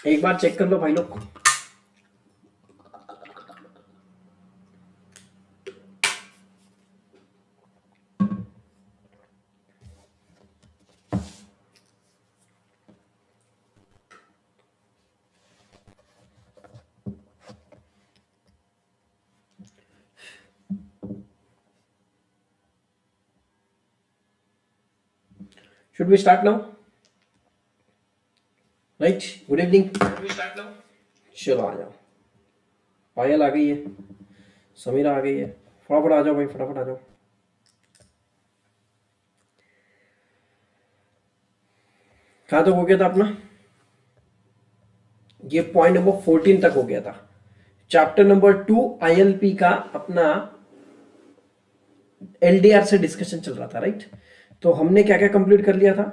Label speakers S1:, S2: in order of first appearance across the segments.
S1: एक बार चेक कर लो भाई लोग। Should we start now? Right? Good evening. Should we start now? चलो आ जाओ। पायल आ गई है, समीरा आ गई है, फटाफट आ जाओ भाई, फटाफट आ जाओ। कहाँ तक हो गया था अपना? ये पॉइंट नंबर 14 तक हो गया था। चैप्टर नंबर 2 ILP का अपना LDR से डिस्कशन चल रहा था, राइट? तो हमने क्या क्या कंप्लीट कर लिया था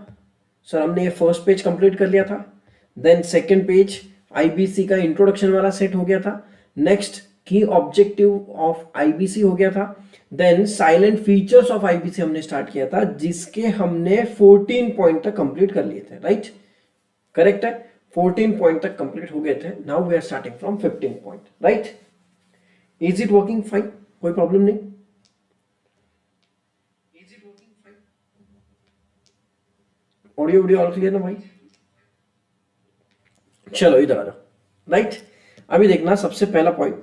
S1: सर? हमने ये फर्स्ट पेज कंप्लीट कर लिया था, देन सेकंड पेज IBC का इंट्रोडक्शन वाला सेट हो गया था, नेक्स्ट की ऑब्जेक्टिव ऑफ IBC हो गया था, then silent features of IBC हमने स्टार्ट किया था, जिसके हमने 14 पॉइंट तक कंप्लीट कर लिए थे, राइट? करेक्ट है, 14 पॉइंट तक कंप्लीट हो गए थे। Now we are starting from 15 point, right? Is it working fine? कोई प्रॉब्लम नहीं? ऑडियो वीडियो ऑल क्लियर ना भाई? चलो इधर आ जाओ, राइट? अभी देखना सबसे पहला पॉइंट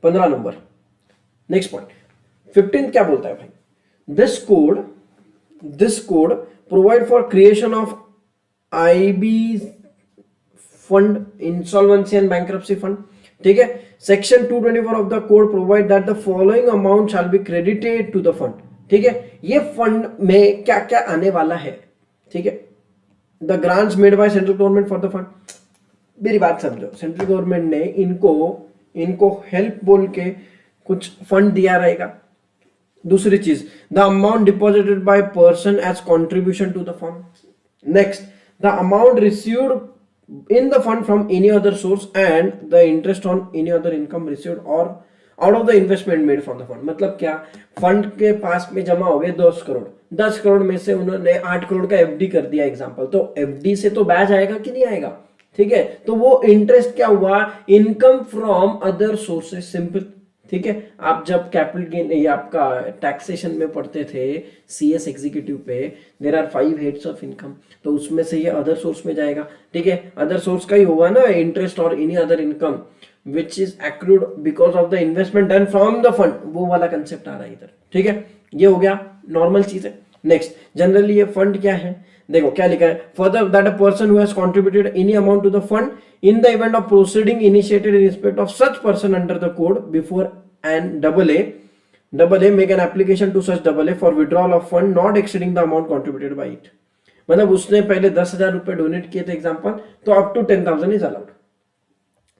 S1: 15 नंबर, नेक्स्ट पॉइंट 15 क्या बोलता है भाई? This code provide for creation of IB fund, insolvency and bankruptcy fund, ठीक है? Section 224 of the code provide that the following amount shall be credited to the fund, ठीक है? ये fund में क्या क्या आने वाला है, ठीक है? The grants made by central government for the fund. मेरी बात समझो, सेंट्रल गवर्नमेंट ने इनको हेल्प बोल के कुछ फंड दिया रहेगा। दूसरी चीज, the amount deposited by person as contribution to the fund. Next, the amount received in the fund from any other source and the interest on any other income received और out of the investment made from the fund. मतलब क्या? Fund के पास में जमा हो गए 10 करोड़, 10 करोड़ में से उन्होंने 8 करोड़ का FD कर दिया एग्जांपल, तो FD से तो ब्याज आएगा कि नहीं आएगा, ठीक है? तो वो इंटरेस्ट क्या हुआ? Income from other sources, simple, ठीक है? आप जब कैपिटल गेन ये आपका टैक्सेशन में पढ़ते थे CS एग्जीक्यूटिव पे, there are 5 heads of income, तो उसमें से ये अदर सोर्स में जाएगा, ठीक है? अदर सोर्स का ही होगा ना, इंटरेस्ट और any other income which is accrued because of the investment done from the fund, वो वाला कंसेप्ट आ रहा है इधर, ठीक है? ये हो गया, नॉर्मल चीज है। नेक्स्ट, जनरली ये फंड क्या है? देखो क्या लिखा है, further that a person who has contributed any amount to the fund in the event of proceeding initiated in respect of such person under the code before and AA make an application to such AA for withdrawal of fund not exceeding the amount contributed by it. मतलब उसने पहले 10,000 रुपए donate किए थे example, तो up to 10,000 is allowed.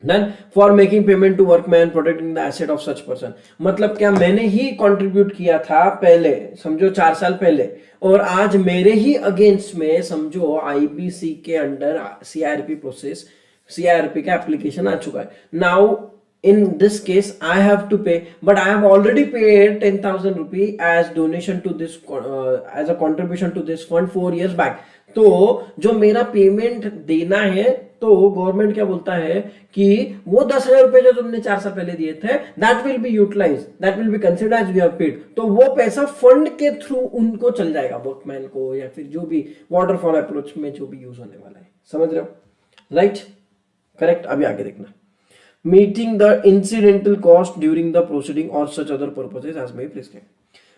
S1: Then for making payment to workman protecting the asset of such person, मतलब क्या? मैंने ही कंट्रीब्यूट किया था पहले, समझो 4 साल पहले, और आज मेरे ही अगेंस्ट में समझो IBC के अंडर CIRP प्रोसेस, CIRP का एप्लीकेशन आ चुका है। Now in this case I have to pay, but I have already paid 10,000 rupee as donation to this as a contribution to this fund 4 years back। तो जो मेरा payment देना है, तो government क्या बोलता है कि वो 10,000 रुपए जो तुमने 4 साल पहले दिए थे, that will be utilize, that will be considered as we have paid. तो वो पैसा फंड के थ्रू उनको चल जाएगा, वर्कमैन को, या फिर जो भी वाटरफॉल अप्रोच में जो भी यूज होने वाला है, समझ रहे हो? Right, correct. अभी आगे देखना, meeting the incidental cost during the proceeding or such other purposes as may be prescribed.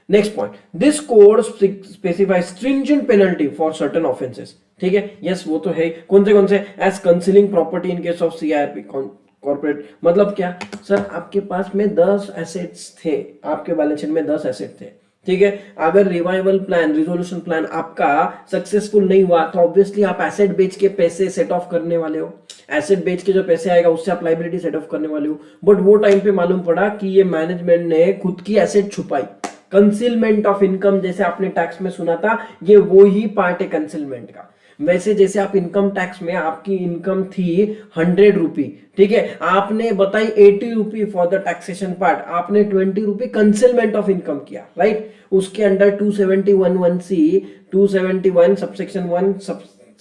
S1: Next point, this code specifies stringent penalty for certain offenses, ठीक है? yes, वो तो है। कौन से? as concealing property in case of CIRP corporate. मतलब क्या sir? आपके पास में 10 एसेट्स थे, आपके बैलेंस शीट में 10 एसेट थे, ठीक है? अगर रिवाइवल प्लान, रिजोल्यूशन प्लान आपका सक्सेसफुल नहीं हुआ, तो ऑब्वियसली आप एसेट बेच के पैसे सेट ऑफ करने वाले हो, एसेट बेच के जो पैसे आएगा उससे आप लाइबिलिटी सेट ऑफ करने वाले हो। बट वो टाइम पे मालूम पड़ा कि ये मैनेजमेंट ने खुद की एसेट छुपाई, कंसीलमेंट ऑफ इनकम, जैसे आपने टैक्स में सुना था, ये वो ही पार्ट है कंसीलमेंट का। वैसे जैसे आप इनकम टैक्स में आपकी इनकम थी 100 रुपी, ठीक है? आपने बताई 80 rupee for the taxation part, आपने 20 रुपी कंसीलमेंट ऑफ इनकम किया, राइट? उसके under 271(1)(c) 271 subsection 1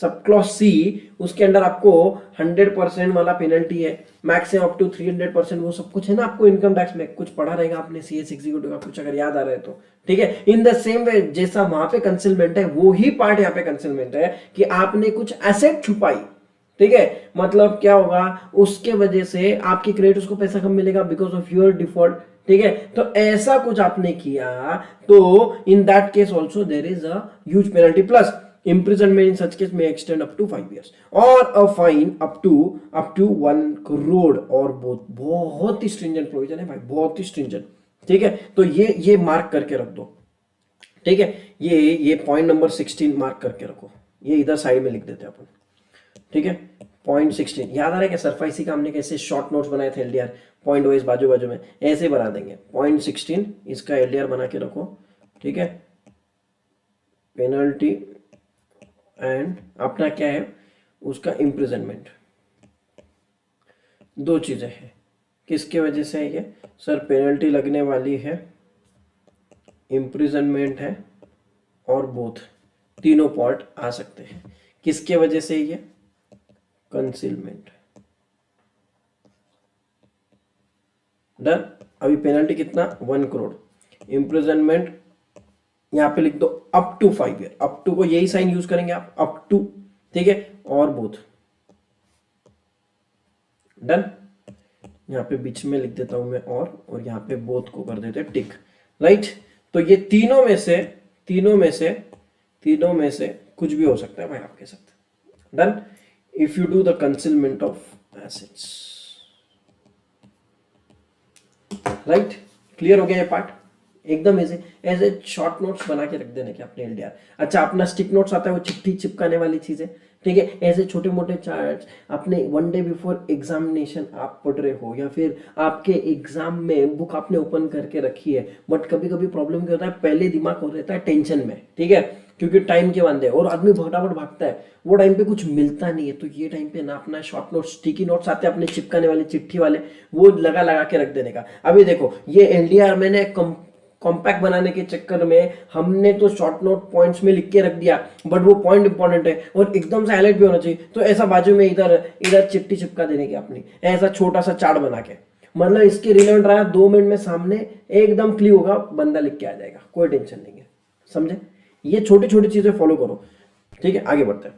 S1: sub clause C, उसके अंदर आपको 100% वाला पेनल्टी है, मैक्सिमम अप टू 300%, वो सब कुछ है ना आपको इनकम टैक्स में कुछ पढ़ा रहेगा आपने सीएस एग्जीक्यूटिव का, कुछ अगर याद आ रहा है तो ठीक है। इन द सेम वे जैसा वहां पे कंसीलमेंट है, वो ही पार्ट यहाँ पे कंसीलमेंट है कि आपने कुछ एसेट छुपाई, ठीक है। मतलब क्या होगा, उसके वजह से आपके क्रेडिटर्स को पैसा कम मिलेगा बिकॉज ऑफ योर डिफॉल्ट, ठीक है। तो ऐसा कुछ आपने किया तो in that case also there is a huge penalty, plus imprisonment in such case may extend up to 5 years or a fine up to 1 crore और बहुत ही stringent provision है भाई, बहुत ही stringent, ठीक है। तो ये मार्क करके रख दो, ठीक है। ये पॉइंट नंबर 16 मार्क करके रखो, ये इधर साइड में लिख देते हैं अपन, ठीक है। पॉइंट 16 याद आ रहा है क्या? सरफाइसी का हमने कैसे शॉर्ट नोट्स बनाए थे एलडीआर, पॉइंट वाइज बाजू बाजू में ऐसे बना देंगे। पॉइंट 16 इसका एलडीआर बना के रखो, ठीक है। पेनल्टी एंड अपना क्या है उसका इम्प्रिजनमेंट, दो चीजें हैं। किसके वजह से है ये सर? पेनल्टी लगने वाली है, इम्प्रिजनमेंट है, और बोथ तीनों पार्ट आ सकते हैं। किसके वजह से ये? कंसीलमेंट। डन। अभी पेनल्टी कितना? 1 करोड़। इम्प्रिजनमेंट यहां पे लिख दो up to 5 year, up to को यही साइन यूज करेंगे आप, अप टू, ठीक है। और बोथ। डन। यहां पे बीच में लिख देता हूं मैं और यहां पे बोथ को कर देते हैं टिक, राइट। तो ये तीनों में से कुछ भी हो सकता है भाई आपके साथ। Done. If you do the concealment of assets, right. Clear हो गया ये पार्ट? एकदम ऐसे शॉर्ट नोट्स बना के रख देने के अपने एलडीआर। अच्छा, अपना स्टिक नोट्स आता है, वो चिट्ठी चिपकाने वाली चीज है, ठीक है। ऐसे छोटे मोटे चार्ट्स अपने 1 डे बिफोर एग्जामिनेशन आप पढ़ रहे हो, या फिर आपके एग्जाम में बुक आपने ओपन करके रखी है, बट कभी कभी प्रॉब्लम क्या होता है, पहले दिमाग हो रहता है टेंशन में, ठीक है, क्योंकि टाइम के बंदे और आदमी फटाफट भागता है, वो टाइम पे कुछ मिलता नहीं है। तो ये टाइम पे ना अपना शॉर्ट नोट्स, स्टिकी नोट्स आते हैं अपने चिपकाने वाले, चिट्ठी वाले, वो लगा के रख देने का। अभी देखो ये एलडीआर मैंने कॉम्पैक्ट बनाने के चक्कर में हमने तो शॉर्ट नोट पॉइंट्स में लिख के रख दिया, बट वो पॉइंट इंपॉर्टेंट है और एकदम से हाईलाइट भी होना चाहिए, तो ऐसा बाजू में इधर चिट्ठी चिपका देने की अपनी, ऐसा छोटा सा चार्ट बना के, मतलब इसके रिलेवेंट रहा 2 मिनट में सामने एकदम क्लियर होगा, बंदा लिख के आ जाएगा, कोई टेंशन नहीं है, समझे। ये छोटी छोटी चीजें फॉलो करो, ठीक है। आगे बढ़ते हैं।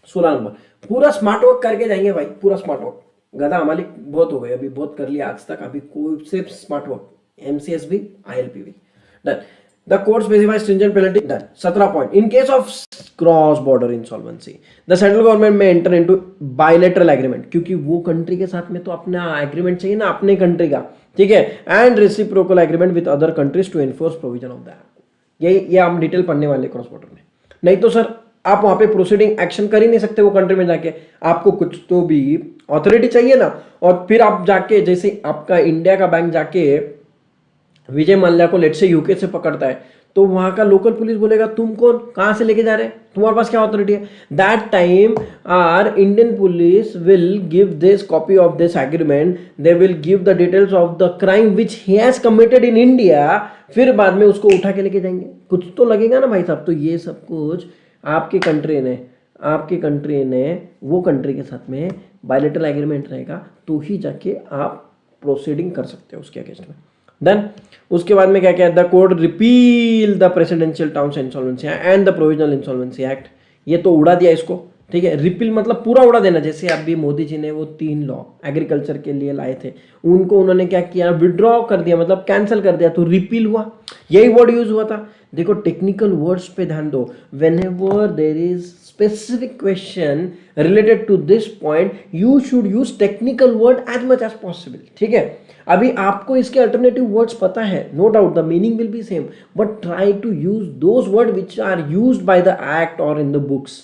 S1: 16 नंबर, पूरा स्मार्ट वर्क करके जाएंगे भाई, पूरा स्मार्ट वर्क। गधा हमारी बहुत हो गई, अभी बहुत कर लिया आज तक, अभी कोई सिर्फ स्मार्ट वर्क, MCS भी, ILP भी। Done. The code specifies stringent penalty. Done. 17 point. In case of cross-border insolvency, the central government may enter into bilateral agreement, क्योंकि वो कंट्री के साथ में तो अपना एग्रीमेंट चाहिए ना, अपने कंट्री का, ठीक है, and reciprocal agreement with other countries to enforce provision of that. ये हम डिटेल पढ़ने वाले क्रॉस बॉर्डर में। नहीं तो सर आप वहां पे प्रोसीडिंग एक्शन कर ही नहीं सकते वो कंट्री में जाके, आपको कुछ तो भी अथॉरिटी चाहिए ना। और फिर आप जाके, जैसे आपका इंडिया का बैंक जाके विजय माल्या को लेट से यूके से पकड़ता है, तो वहां का लोकल पुलिस बोलेगा तुम कौन, कहां से लेके जा रहे हैं, तुम्हारे पास क्या अथॉरिटी है। That time our Indian police will give this copy of this agreement, they will give the details of the crime which he has committed in India, फिर बाद में उसको उठा के लेके जाएंगे, कुछ तो लगेगा ना भाई साहब। तो ये सब कुछ आपकी कंट्री ने वो कंट्री के साथ में बायलैटरल एग्रीमेंट रहेगा, तो ही जाके आप प्रोसीडिंग कर सकते हो उसके अगेंस्ट में। देन उसके बाद में क्या क्या है, the code repeal the presidential towns insolvency and the provisional insolvency act, ये तो उड़ा दिया इसको, ठीक है। रिपील मतलब पूरा उड़ा देना, जैसे अभी मोदी जी ने वो 3 लॉ एग्रीकल्चर के लिए लाए थे, उनको उन्होंने क्या किया, विड्रॉ कर दिया, मतलब कैंसिल कर दिया, तो रिपील हुआ, यही वर्ड यूज हुआ था। देखो टेक्निकल वर्ड्स पे ध्यान दो, whenever there is specific question related to this point you should use technical word as much as possible, ठीक है। अभी आपको इसके अल्टरनेटिव वर्ड्स पता है, no doubt the meaning will be same, but try to use those word which are used by the act और in the books,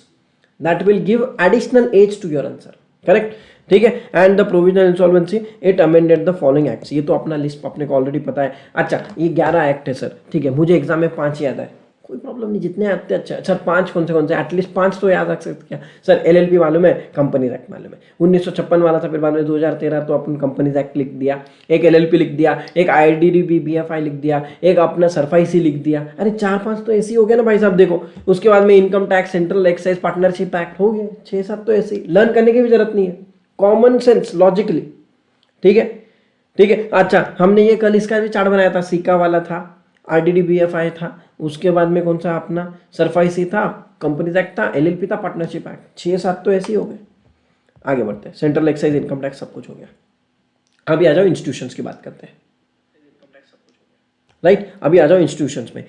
S1: that will give additional edge to your answer, correct, ठीक है। And the provisional insolvency it amended the following acts, ये तो अपना list अपने को already पता है। अच्छा ये 11 एक्ट है सर, ठीक है, मुझे एग्जाम में 5 याद है, कोई प्रॉब्लम नहीं, जितने आते अच्छा। सर 5 कौन से एटलीस्ट 5 तो याद रख सकते क्या सर? LLP मालूम है, कंपनीज एक्ट मालूम है, 1956 वाला था, फिर बाद में 2013 तो अपन कंपनीज एक्ट लिख दिया, एक LLP लिख दिया, एक IRDB BFI लिख दिया, एक अपना सरफाईसी लिख दिया। अरे 4-5 तो ऐसे ही हो गया ना भाई साहब। देखो उसके बाद में income tax, central excise, partnership act हो गए, 6-7 तो ऐसे ही। लर्न करने की भी जरूरत नहीं है, कॉमन सेंस, लॉजिकली। ठीक है, ठीक है। अच्छा, हमने ये कल इसका भी चार्ट बनाया था, सिक्का वाला था, IRDB BFI था, उसके बाद में कौन सा अपना सरफाईसी था, कंपनीज एक्ट था, LLP था, पार्टनरशिप एक्ट, 6-7 तो ऐसे ही हो गए। आगे बढ़ते हैं, सेंट्रल एक्साइज, इनकम टैक्स, सब कुछ हो गया। अभी आ जाओ इंस्टीट्यूशंस की बात करते हैं, राइट। अभी आ जाओ इंस्टीट्यूशंस में।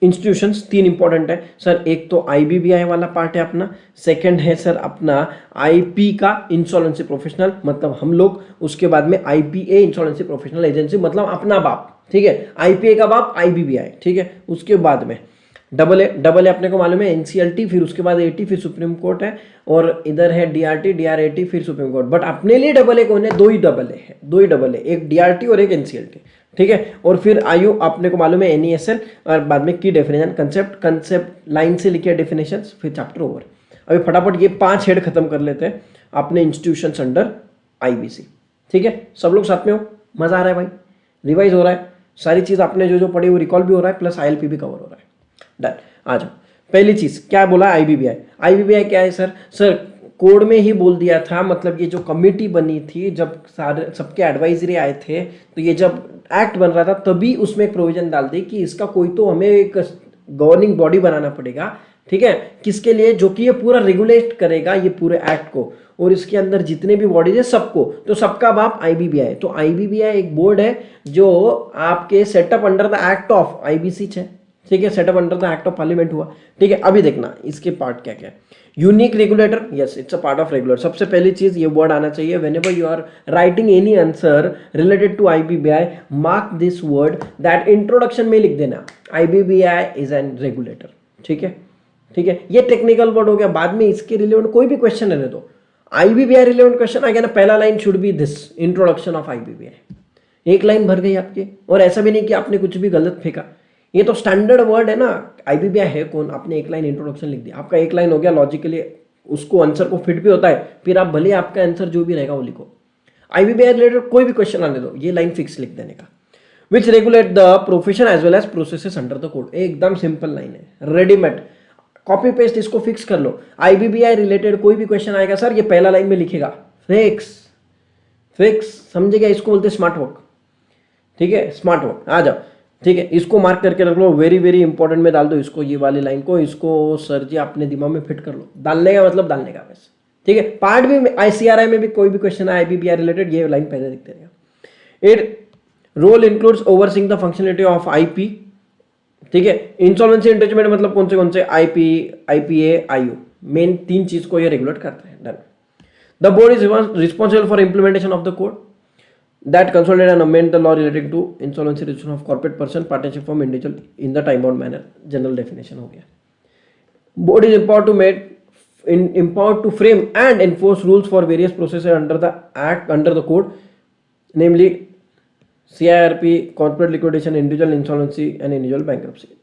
S1: इंस्टीट्यूशंस 3 इंपॉर्टेंट है सर। एक तो IBBI वाला पार्ट है अपना, सेकंड है सर अपना IP का इंश्योरेंसी प्रोफेशनल, मतलब हम लोग, उसके बाद में IPA इंश्योरेंसी प्रोफेशनल एजेंसी, मतलब अपना बाप। ठीक है, IPA का बाप IBBI। ठीक है, उसके बाद में डबल ए अपने को मालूम है, NCLT, फिर उसके बाद AT, फिर सुप्रीम कोर्ट है, और इधर है DRT, DRAT, फिर सुप्रीम कोर्ट। बट अपने लिए डबल ए कौन है? 2 ही डबल ए है, 2 ही डबल ए, एक DRT और एक NCLT। ठीक है, और फिर आयु अपने को मालूम है NESL, और बाद में की डेफिनेशन, कंसेप्ट लाइन से लिखे डेफिनेशन, फिर चैप्टर ओवर। अभी फटाफट ये 5 हेड खत्म कर लेते हैं अपने इंस्टीट्यूशंस अंडर IBC। ठीक है, सब लोग साथ में हो, मजा आ रहा है भाई, रिवाइज हो रहा है, सारी चीज आपने जो पढ़ी वो रिकॉल भी हो रहा है, प्लस ILP भी कवर हो रहा है। डन, आ जाओ। पहली चीज क्या बोला? IBBI क्या है सर? सर कोड में ही बोल दिया था, मतलब ये जो कमेटी बनी थी, जब सारे सबके एडवाइजरी आए थे, तो ये जब एक्ट बन रहा था तभी उसमें एक प्रोविजन डाल दी कि इसका कोई तो हमें एक गवर्निंग बॉडी बनाना पड़ेगा। ठीक है, किसके लिए? जो कि ये पूरा रेगुलेट करेगा ये पूरे एक्ट को, और इसके अंदर जितने भी बॉडीज है सबको, तो सबका बाप IBBI। तो IBBI एक बोर्ड है जो आपके setup under the act of IBC है। ठीक है, setup under the act of parliament हुआ। ठीक है, अभी देखना इसके पार्ट क्या क्या है। Unique regulator, yes it's a part of regulator. सबसे पहली चीज ये वर्ड आना चाहिए, whenever you are writing any answer related to IBBI, mark this word, that introduction में लिख देना IBBI इज एन रेगुलेटर। ठीक है, ठीक है, ये टेक्निकल वर्ड हो गया। बाद में इसके रिलेवेंट कोई भी क्वेश्चन रहने दो, IBBI रिलेवेंट क्वेश्चन आ गया ना, पहला line should be this, introduction of IBBI। एक लाइन भर गई आपकी, और ऐसा भी नहीं कि आपने कुछ भी गलत फेंका, ये तो स्टैंडर्ड वर्ड है ना। IBBI है कौन? आपने एक लाइन इंट्रोडक्शन लिख दिया, आपका एक लाइन हो गया, लॉजिकली उसको आंसर को फिट भी होता है, फिर आप भले आपका आंसर जो भी रहेगा वो लिखो। IBBI रिलेटेड कोई भी क्वेश्चन आने दो, ये लाइन फिक्स लिख देने का। Which regulate the profession as well as processes under the code, एकदम सिंपल लाइन है, रेडीमेड, कॉपी पेस्ट, इसको फिक्स कर लो। IBBI रिलेटेड कोई भी क्वेश्चन आएगा सर, ये पहला लाइन में लिखेगा, फिक्स, समझेगा, इसको बोलते स्मार्ट वर्क। ठीक है, स्मार्ट वर्क, आ जाओ। ठीक है, इसको मार्क करके रख लो, वेरी वेरी इंपॉर्टेंट में डाल दो इसको, ये वाली लाइन को, इसको सर जी अपने दिमाग में फिट कर लो। डालने का मतलब डालने का बस। ठीक है, पार्ट भी ICRI में भी कोई भी क्वेश्चन है IBBI रिलेटेड, ये लाइन पहले दिखते रहेगा। It role includes overseeing the functionality of IP। ठीक है, इंसॉल्वेंसी इंटरेस्टमेंट मतलब कौन से IP, IPA, IU, मेन 3 चीज को ये रेगुलेट करते हैं। Done. The board is responsible for implementation of the code that consolidate and amend the law relating to insolvency resolution of corporate person, partnership firm, individual in the time bound manner, general definition हो गया। board is empowered to frame and enforce rules for various processes under the act, under the code, namely CIRP, corporate liquidation, individual insolvency and individual bankruptcy।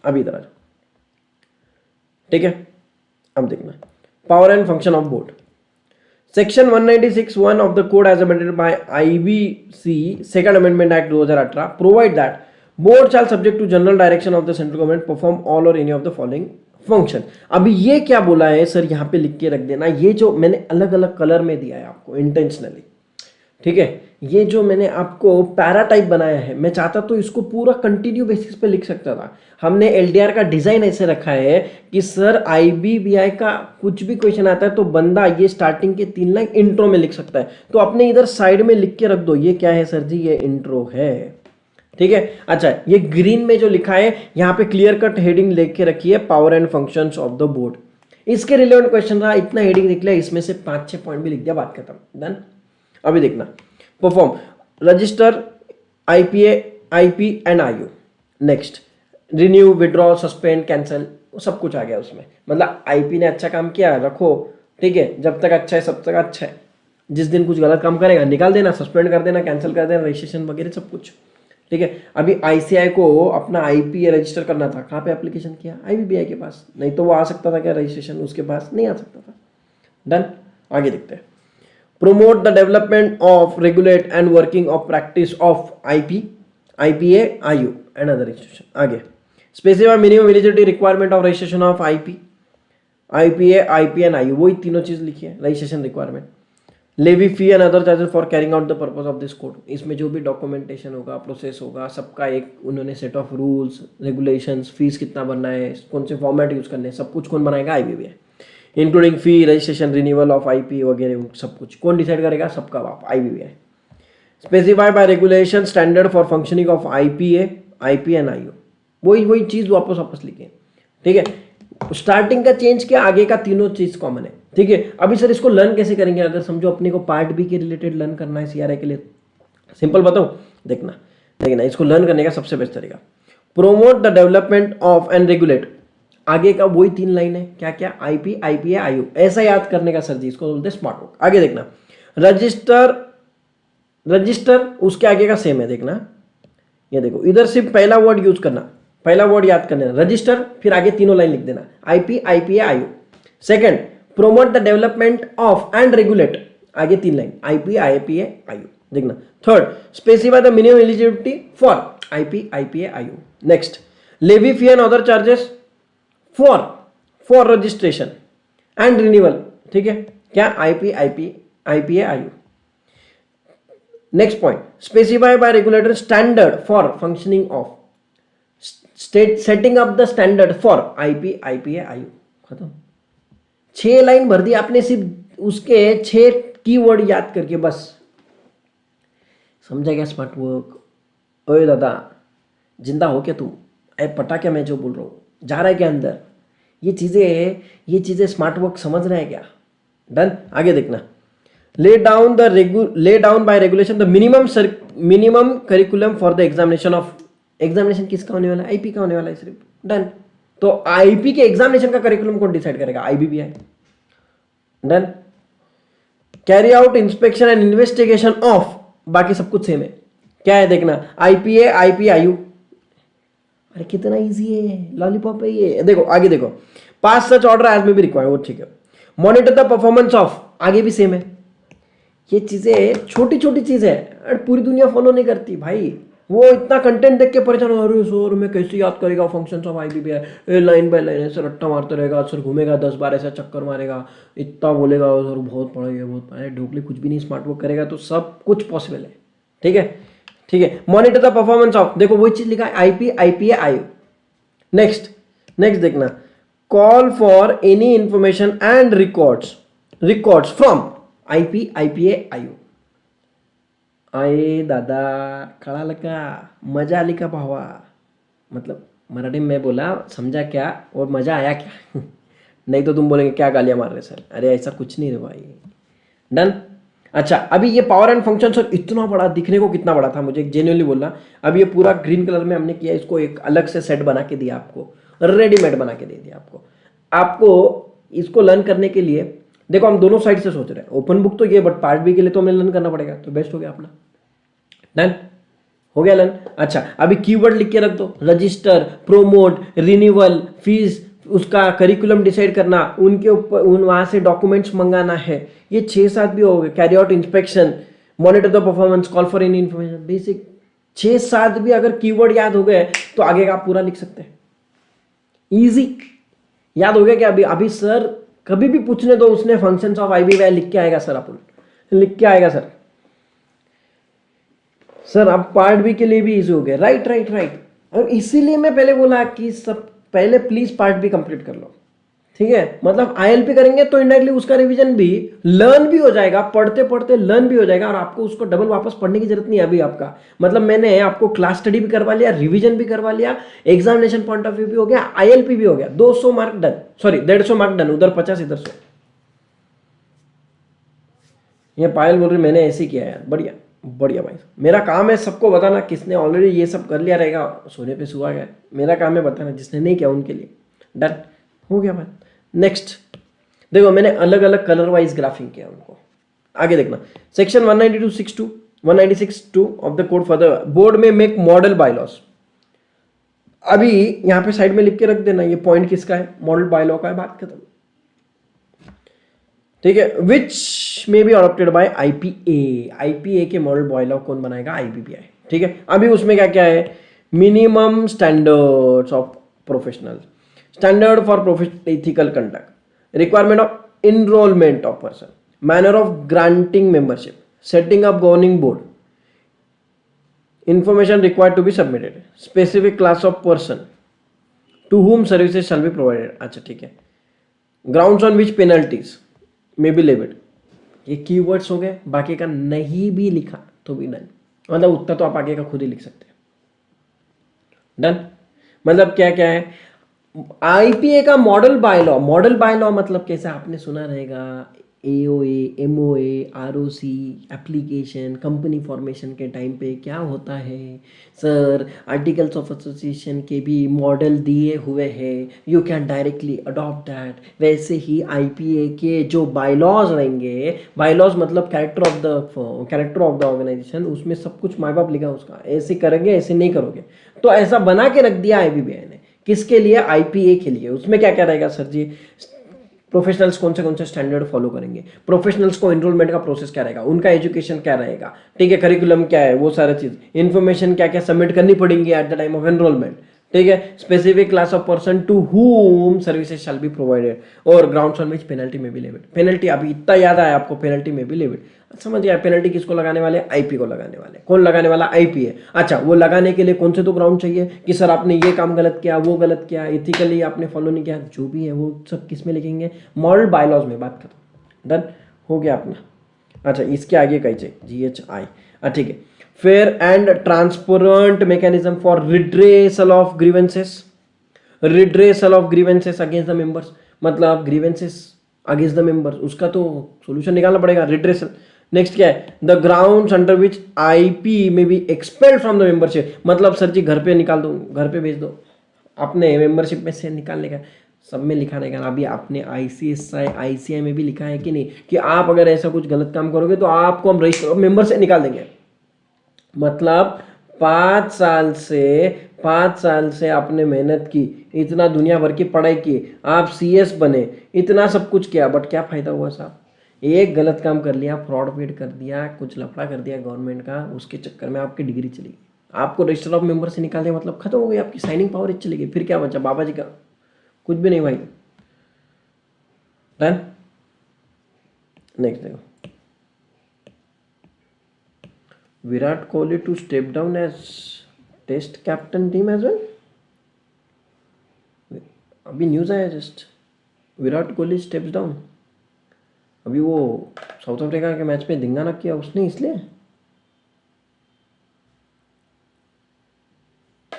S1: अभी इधर आ जाओ। ठीक है, अब देखना power and function of board. Section 196(1) of the code as amended by IBC Second Amendment Act 2018 provide that board shall subject to general direction of the central government perform all or any of the following function। अभी ये क्या बोला है sir, यहाँ पे लिख के रख देना, ये जो मैंने अलग अलग कलर में दिया है आपको इंटेंशनली। ठीक है, ये जो मैंने आपको पैरा टाइप बनाया है, मैं चाहता तो इसको पूरा कंटिन्यू बेसिस पे लिख सकता था। हमने LDR का डिजाइन ऐसे रखा है कि सर IBBI का कुछ भी क्वेश्चन आता है तो बंदा ये स्टार्टिंग के 3 लाइन इंट्रो में लिख सकता है, तो अपने इधर साइड में लिख के रख दो, ये क्या है सर जी, ये इंट्रो है। ठीक है, अच्छा, ये ग्रीन में जो लिखा है यहाँ पे क्लियर कट हेडिंग लेके रखी है, power and functions of the board. इसके रिलेवेंट क्वेश्चन रहा, इतना हेडिंग लिख लिया, इसमें से 5-6 पॉइंट भी लिख दिया, बात खत्म, डन। अभी देखना perform register IPA, IP and IU। Next renew, withdraw, suspend, cancel, सब कुछ आ गया उसमें। मतलब IP ने अच्छा काम किया, रखो। ठीक है, जब तक अच्छा है सब तक अच्छा है, जिस दिन कुछ गलत काम करेगा निकाल देना, सस्पेंड कर देना, कैंसिल कर देना, रजिस्ट्रेशन वगैरह सब कुछ। ठीक है। अभी आईसीआई को अपना आईपी रजिस्टर करना था, कहाँ पे एप्लीकेशन किया? आईबीबीआई के पास। नहीं तो वो आ सकता था क्या रजिस्ट्रेशन, उसके पास नहीं आ सकता था। डन। आगे देखते हैं। promote the development of regulate and working of practice of IP, IPA, IU and other institution. आगे specify minimum eligibility requirement of registration of IP, IPA, IP and IU, वही तीनों चीज लिखी है registration requirement. Levy fee and other charges for carrying out the purpose of this code. इसमें जो भी documentation होगा, प्रोसेस होगा, सबका एक उन्होंने set of rules regulations, fees कितना भरना है, कौन से फॉर्मेट यूज करने हैं, सब कुछ कौन बनाएगा? IBBI. Including fee, registration, renewal of IP वगैरह सब कुछ कौन डिसाइड करेगा? सबका बाप, IBBI. Specify by regulation standard for functioning of IPA, IP and IO. वही चीज वापस लिखे, ठीक है। स्टार्टिंग का चेंज किया, आगे का तीनों चीज कॉमन है, ठीक है। अभी सर इसको लर्न कैसे करेंगे? अगर समझो अपने को पार्ट बी के रिलेटेड लर्न करना है सीआरआई के लिए, सिंपल बताओ, देखना इसको लर्न करने का सबसे बेस्ट तरीका, promote the development of and regulate. आगे का वही 3 लाइन है, क्या क्या? IP, IPA, IO. ऐसा याद करने का सर जी, इसको बोलते हैं स्मार्ट वर्क। आगे देखना, रजिस्टर उसके आगे का सेम है, देखना ये देखो, इधर सिर्फ पहला वर्ड यूज करना, पहला वर्ड याद करना रजिस्टर, फिर आगे तीनों लाइन लिख देना, IP, IPA, IO. Second, promote the development of and regulate, आगे 3 लाइन, आईपी, आईपीए, आईओ, देखना। Third, specify the minimum eligibility for IP, IPA, IO. Next, levy fee and other charges for registration and renewal, ठीक है, क्या? IP, IPA, IO. Next point, specify by regulator standard for functioning of state, setting up the standard for IP, IPA, IO. खत्म। 6 line भर दी आपने सिर्फ उसके 6 keyword याद करके, बस। समझा क्या स्मार्ट वर्क? ओए दादा, जिंदा हो क्या तुम? अरे पटा क्या मैं जो बोल रहा हूँ? जा रहा है क्या अंदर? ये चीजें स्मार्ट वर्क समझ रहे हैं क्या? डन। आगे देखना, lay down by regulation the minimum curriculum for the examination of, examination किसका होने वाला है? आईपी का होने वाला है सिर्फ। डन। तो आईपी के एग्जामिनेशन का करिकुलम कौन डिसाइड करेगा? IBBI. Done. Carry out inspection and investigation of, बाकी सब कुछ सेम है, क्या है? देखना, आईपीए, आईपी, आईयू। अरे कितना इजी है, लॉलीपॉप है ये। देखो आगे देखो, पास सच ऑर्डर एज में भी रिक्वायर्ड, वो ठीक है। मॉनिटर द परफॉर्मेंस ऑफ, आगे भी सेम है। ये चीजें छोटी छोटी चीज है, पूरी दुनिया फॉलो नहीं करती भाई। वो इतना कंटेंट देख के परेशान हो, अरे सर मैं कैसे याद करेगा functions of IBBI, line by line ऐसे रट्टा मारता रहेगा सर, घूमेगा 10 बार ऐसा चक्कर मारेगा, इतना बोलेगा सर बहुत पढ़ाई है बहुत पढ़ाई, ढोकले कुछ भी नहीं स्मार्ट वर्क करेगा तो सब कुछ पॉसिबल है, ठीक है, ठीक है। मॉनिटर द परफॉर्मेंस ऑफ, देखो वही चीज लिखा है, आईपी, आईपीए, आईओ। नेक्स्ट देखना, call for any information and records from IP, IPA, IO. अरे दादा कळालं का? मजा आली का भावा? मतलब मराठी में बोला, समझा क्या और मजा आया क्या? नहीं तो तुम बोलेंगे क्या गालियां मार रहे सर। अरे ऐसा कुछ नहीं रे भाई। डन। अच्छा, अभी ये पावर एंड फंक्शन सर इतना बड़ा, दिखने को कितना बड़ा था, मुझे जेन्युइनली बोलना। अब ये पूरा ग्रीन कलर में हमने किया, इसको एक अलग से सेट बना के दिया आपको, रेडीमेड बना के दे दिया आपको इसको लर्न करने के लिए। देखो हम दोनों साइड से सोच रहे हैं, ओपन बुक तो ये, बट पार्ट बी के लिए तो हमें लर्न करना पड़ेगा, तो बेस्ट हो गया अपना। डन हो गया लर्न। अच्छा, अभी कीवर्ड लिख के रख दो, रजिस्टर, प्रोमोट, रिन्यूअल, फीस, उसका करिकुलम डिसाइड करना, उनके ऊपर वहां से डॉक्यूमेंट्स मंगाना है, ये 6-7 भी हो गए। Carry out inspection, monitor the performance, call for any information, basic 6-7 भी अगर कीवर्ड याद हो गए तो आगे का आप पूरा लिख सकते हैं। इजी याद हो गया क्या? अभी सर कभी भी पूछने दो, उसने फंक्शंस ऑफ आईबीबीआई लिख के आएगा सर, अपन लिख के आएगा सर अब पार्ट बी के लिए भी इजी हो गया। राइट। और इसीलिए मैं पहले बोला कि सब पहले प्लीज पार्ट बी कंप्लीट कर लो, ठीक है। मतलब आईएलपी करेंगे तो इनडायरेक्टली उसका रिवीजन भी, लर्न भी हो जाएगा, पढ़ते पढ़ते लर्न भी हो जाएगा, और आपको उसको डबल वापस पढ़ने की जरूरत नहीं है अभी आपका। मतलब मैंने आपको क्लास स्टडी भी करवा लिया, रिवीजन भी करवा लिया, एग्जामिनेशन पॉइंट ऑफ व्यू भी हो गया, आईएलपी भी हो गया। 200 mark done, sorry 150 mark done, उधर 50 इधर 100। ये पायल बोल रही मैंने ऐसे किया यार, बढ़िया भाई। मेरा काम है सबको बताना, किसने ऑलरेडी ये सब कर लिया रहेगा सोने पे सुहा गया, मेरा काम है बताना, जिसने नहीं किया उनके लिए। डन हो गया भाई। नेक्स्ट देखो, मैंने अलग अलग कलर वाइज ग्राफिंग किया उनको। आगे देखना, section 192.62 196(2) of the code further board में मेक मॉडल बायलॉस। अभी यहां पे साइड में लिख के रख देना, ये पॉइंट किसका है, मॉडल बायलॉ का है, बात खत्म। ठीक है, विच में be adopted by IPA. IPA के मॉडल बायलॉ कौन बनाएगा, आईपीपीआई। ठीक है, अभी उसमें क्या क्या है, minimum standards of professional, standard for professional ethical conduct, requirement of enrolment of person, manner of granting membership, setting up governing board, information required to be submitted, specific class of person to whom services shall be provided। अच्छा ठीक है, grounds on which penalties may be levied। ये keywords हो गए, बाकी का नहीं भी लिखा तो भी डन, मतलब उत्तर तो आप आगे का खुद ही लिख सकते हैं। डन, मतलब क्या क्या है, आईपीए का मॉडल बायलॉ। मॉडल बायलॉ मतलब कैसे, आपने सुना रहेगा, AOA, MOA, ROC, application, company formation के टाइम पे क्या होता है सर, आर्टिकल्स ऑफ एसोसिएशन के भी मॉडल दिए हुए हैं, you can directly adopt that. वैसे ही आईपीए के जो बायलॉज रहेंगे, बायलॉज मतलब कैरेक्टर ऑफ द ऑर्गेनाइजेशन, उसमें सब कुछ माँ बाप लिखा उसका, ऐसे करेंगे ऐसे नहीं करोगे, तो ऐसा बना के रख दिया आईबीबीआई ने, किसके लिए, आईपीए के लिए। उसमें क्या क्या रहेगा सर जी, प्रोफेशनल्स कौन से स्टैंडर्ड फॉलो करेंगे, प्रोफेशनल्स को एनरोलमेंट का प्रोसेस क्या रहेगा, उनका एजुकेशन क्या रहेगा, ठीक है, करिकुलम क्या है, वो सारा चीज, इन्फॉर्मेशन क्या क्या सबमिट करनी पड़ेंगी at the time of enrolment, ठीक है, specific class of person to whom services shall be provided, और grounds on which penalty may be levied. Penalty अभी इतना याद आया आपको, पेनल्टी में भी लेविड, समझ गया। पेनल्टी किसको लगाने वाले, आईपी को लगाने वाले। कौन लगाने वाला, आईपी है। अच्छा, वो लगाने के लिए कौन से तो ग्राउंड चाहिए कि सर आपने ये काम गलत किया, वो गलत किया, एथिकली आपने फॉलो नहीं किया, जो भी है वो सब किस में लिखेंगे, मॉडल बायलॉज में। बात खत्म, डन हो गया अपना। अच्छा, इसके आगे कहीं चाहिए, GHI, ठीक है, fair and transparent mechanism for redressal of grievances. Redressal of grievances against the members, मतलब ग्रीवेंसेस अगेंस्ट द मेंबर्स, उसका तो सोल्यूशन निकालना पड़ेगा, रिड्रेसल। नेक्स्ट क्या है, the grounds under which IP may be expelled from the membership, मतलब sir ji घर पे निकाल दो, घर पे भेज दो, अपने मेंबरशिप में से निकालने का, सब में लिखा रहेगा। अभी आपने आईसीएसआई आईसीआई में भी लिखा है कि नहीं, कि आप अगर ऐसा कुछ गलत काम करोगे तो आपको हम रजिस्टर ऑफ मेंबर से निकाल देंगे। मतलब 5 साल से आपने मेहनत की, इतना दुनिया भर की पढ़ाई की, आप सीएस बने, इतना सब कुछ किया, बट क्या फायदा हुआ साहब, एक गलत काम कर लिया, फ्रॉड पेड कर दिया, कुछ लफड़ा कर दिया गवर्नमेंट का, उसके चक्कर में आपकी डिग्री चली गई, आपको रजिस्टर ऑफ मेंबर से निकाल दिया, मतलब खत्म हो गई आपकी साइनिंग पावर, चली गई, फिर क्या बचा बाबा जी का, कुछ भी नहीं भाई। डन, नेक्स्ट देखो, Virat Kohli to step down as test captain team as well. अभी न्यूज़ आया just, Virat Kohli steps down. अभी वो साउथ अफ्रीका के मैच में धिंगाना किया उसने, इसलिए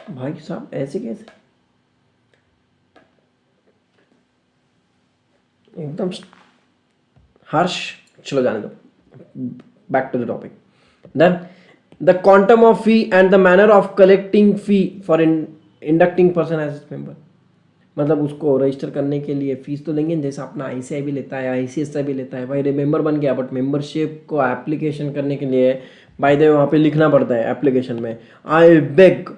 S1: भाई साहब ऐसे कैसे, एकदम हार्श। चलो जाने दो, back to the topic. Then the quantum of fee and the manner of collecting fee for inducting person as member, मतलब उसको रजिस्टर करने के लिए फीस तो लेंगे, जैसा अपना आईसीआई भी लेता है, आईसीएसआई भी लेता है, भाई मेंबर बन गया, बट मेंबरशिप को एप्लीकेशन करने के लिए बाय द वे वहाँ पे लिखना पड़ता है एप्लीकेशन में, आई बेग।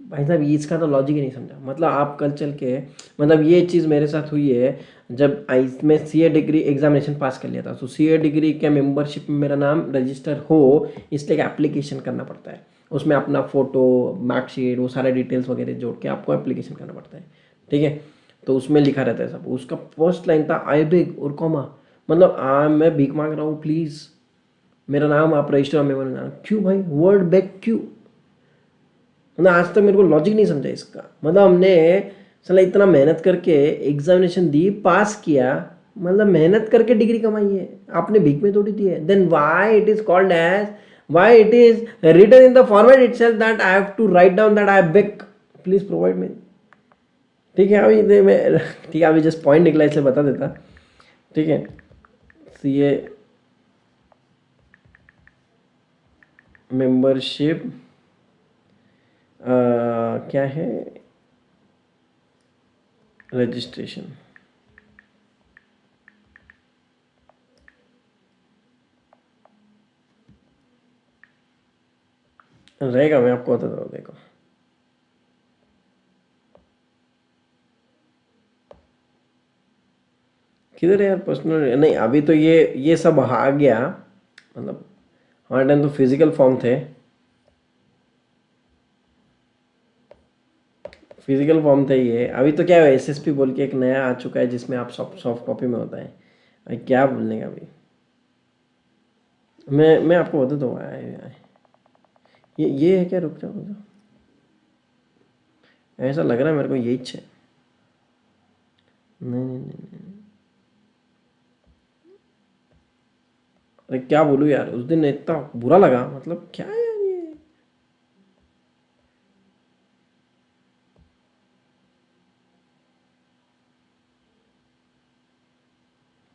S1: भाई साहब इसका तो लॉजिक ही नहीं समझा, मतलब आप कल चल के, मतलब ये चीज़ मेरे साथ हुई है जब आई मैं सीए डिग्री एग्जामिनेशन पास कर लिया था, तो सीए डिग्री के मेंबरशिप में मेरा नाम रजिस्टर हो, इसलिए एप्लीकेशन करना पड़ता है, उसमें अपना फ़ोटो, मार्कशीट, वो सारे डिटेल्स वगैरह जोड़ के आपको एप्लीकेशन करना पड़ता है, ठीक है। तो उसमें लिखा रहता है सब, उसका फर्स्ट लाइन था आई बेग और कॉमा, मतलब मैं भीख मांग रहा हूँ, प्लीज़ मेरा नाम आप रजिस्टर में बनाना। क्यों भाई, वर्ड बेग क्यों, मतलब आज तक मेरे को लॉजिक नहीं समझा इसका। मतलब हमने साला इतना मेहनत करके एग्जामिनेशन दी, पास किया, मतलब मेहनत करके डिग्री कमाई है, आपने भीख में थोड़ी दी है। Then why it is called as, why it is written in the format itself that I have to write down that I beg please provide me. ठीक है, अभी मैं ठीक है, अभी जस्ट पॉइंट निकला इसलिए बता देता, ठीक है। सीए मेंबरशिप क्या है, रजिस्ट्रेशन, रहेगा, मैं आपको बताता हूँ, देखो किधर है यार पर्सनल, नहीं अभी तो ये सब आ गया, मतलब हमारे टाइम तो फिजिकल फॉर्म थे, फिजिकल फॉर्म थे ये। अभी तो क्या है, एसएसपी बोल के एक नया आ चुका है जिसमें आप सॉफ्ट सॉफ्ट कॉपी में होता है। अभी क्या बोलने का अभी, मैं आपको बताता हूँ ये है क्या, रुक जाओ, ऐसा लग रहा है मेरे को यही है। नहीं नहीं नहीं नहीं, अरे क्या बोलूँ यार, उस दिन इतना बुरा लगा, मतलब क्या है यार ये।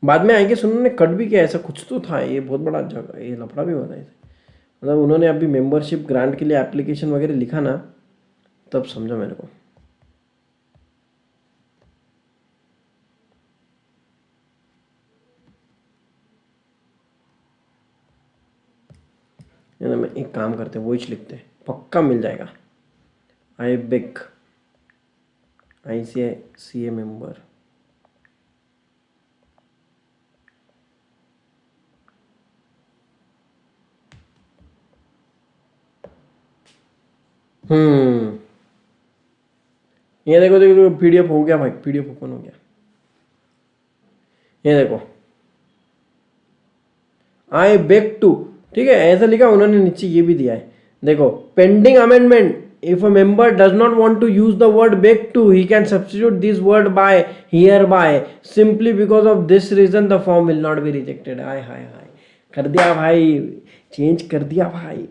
S1: बाद में आएंगे सुनने ने कट भी किया, ऐसा कुछ तो था, ये बहुत बड़ा जगह, ये लफड़ा भी होता है इसे। मतलब उन्होंने अभी मेंबरशिप ग्रांट के लिए एप्लीकेशन वगैरह लिखा ना, तब समझा मेरे को। ये ना, मैं एक काम करते हैं, वो ही लिखते हैं, पक्का मिल जाएगा। आई बेक ICICA मेंबर। हम्म, ये देखो देखो देखो, PDF हो गया भाई, PDF ओपन हो गया, ये देखो, आई बेक टू, ठीक है, ऐसा लिखा उन्होंने, नीचे ये भी दिया है, देखो, pending amendment, if a member does not want to use the word beg to, he can substitute this word by hereby, simply because of this reason the form will not be rejected। हाय हाय हाय, कर दिया भाई, change कर दिया भाई,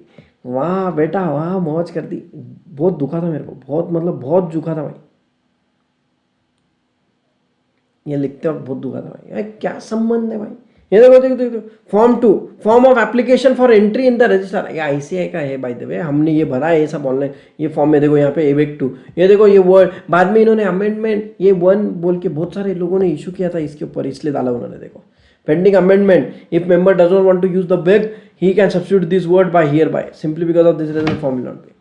S1: वाह बेटा वाह, मौज कर दी। बहुत दुखा था मेरे को, बहुत मतलब बहुत दुखा था भाई, ये लिखते वक्त बहुत दुखा था भाई, यार क्या संबंध है भाई। ये देखो देखो देखो, form 2, form of application for entry in the register, ये ICI का है बाय द वे, हमने ये भरा है ये सब ऑनलाइन, ये फॉर्म में देखो यहाँ पे एबेक 2, ये देखो ये वर्ड, बाद में इन्होंने अमेंडमेंट ये 1 बोल के बहुत सारे लोगों ने इशू किया था इसके ऊपर, इसलिए डाला उन्होंने, देखो pending amendment, if member does not want to use the beg he can substitute this word by hereby, simply because of this reason form will not be.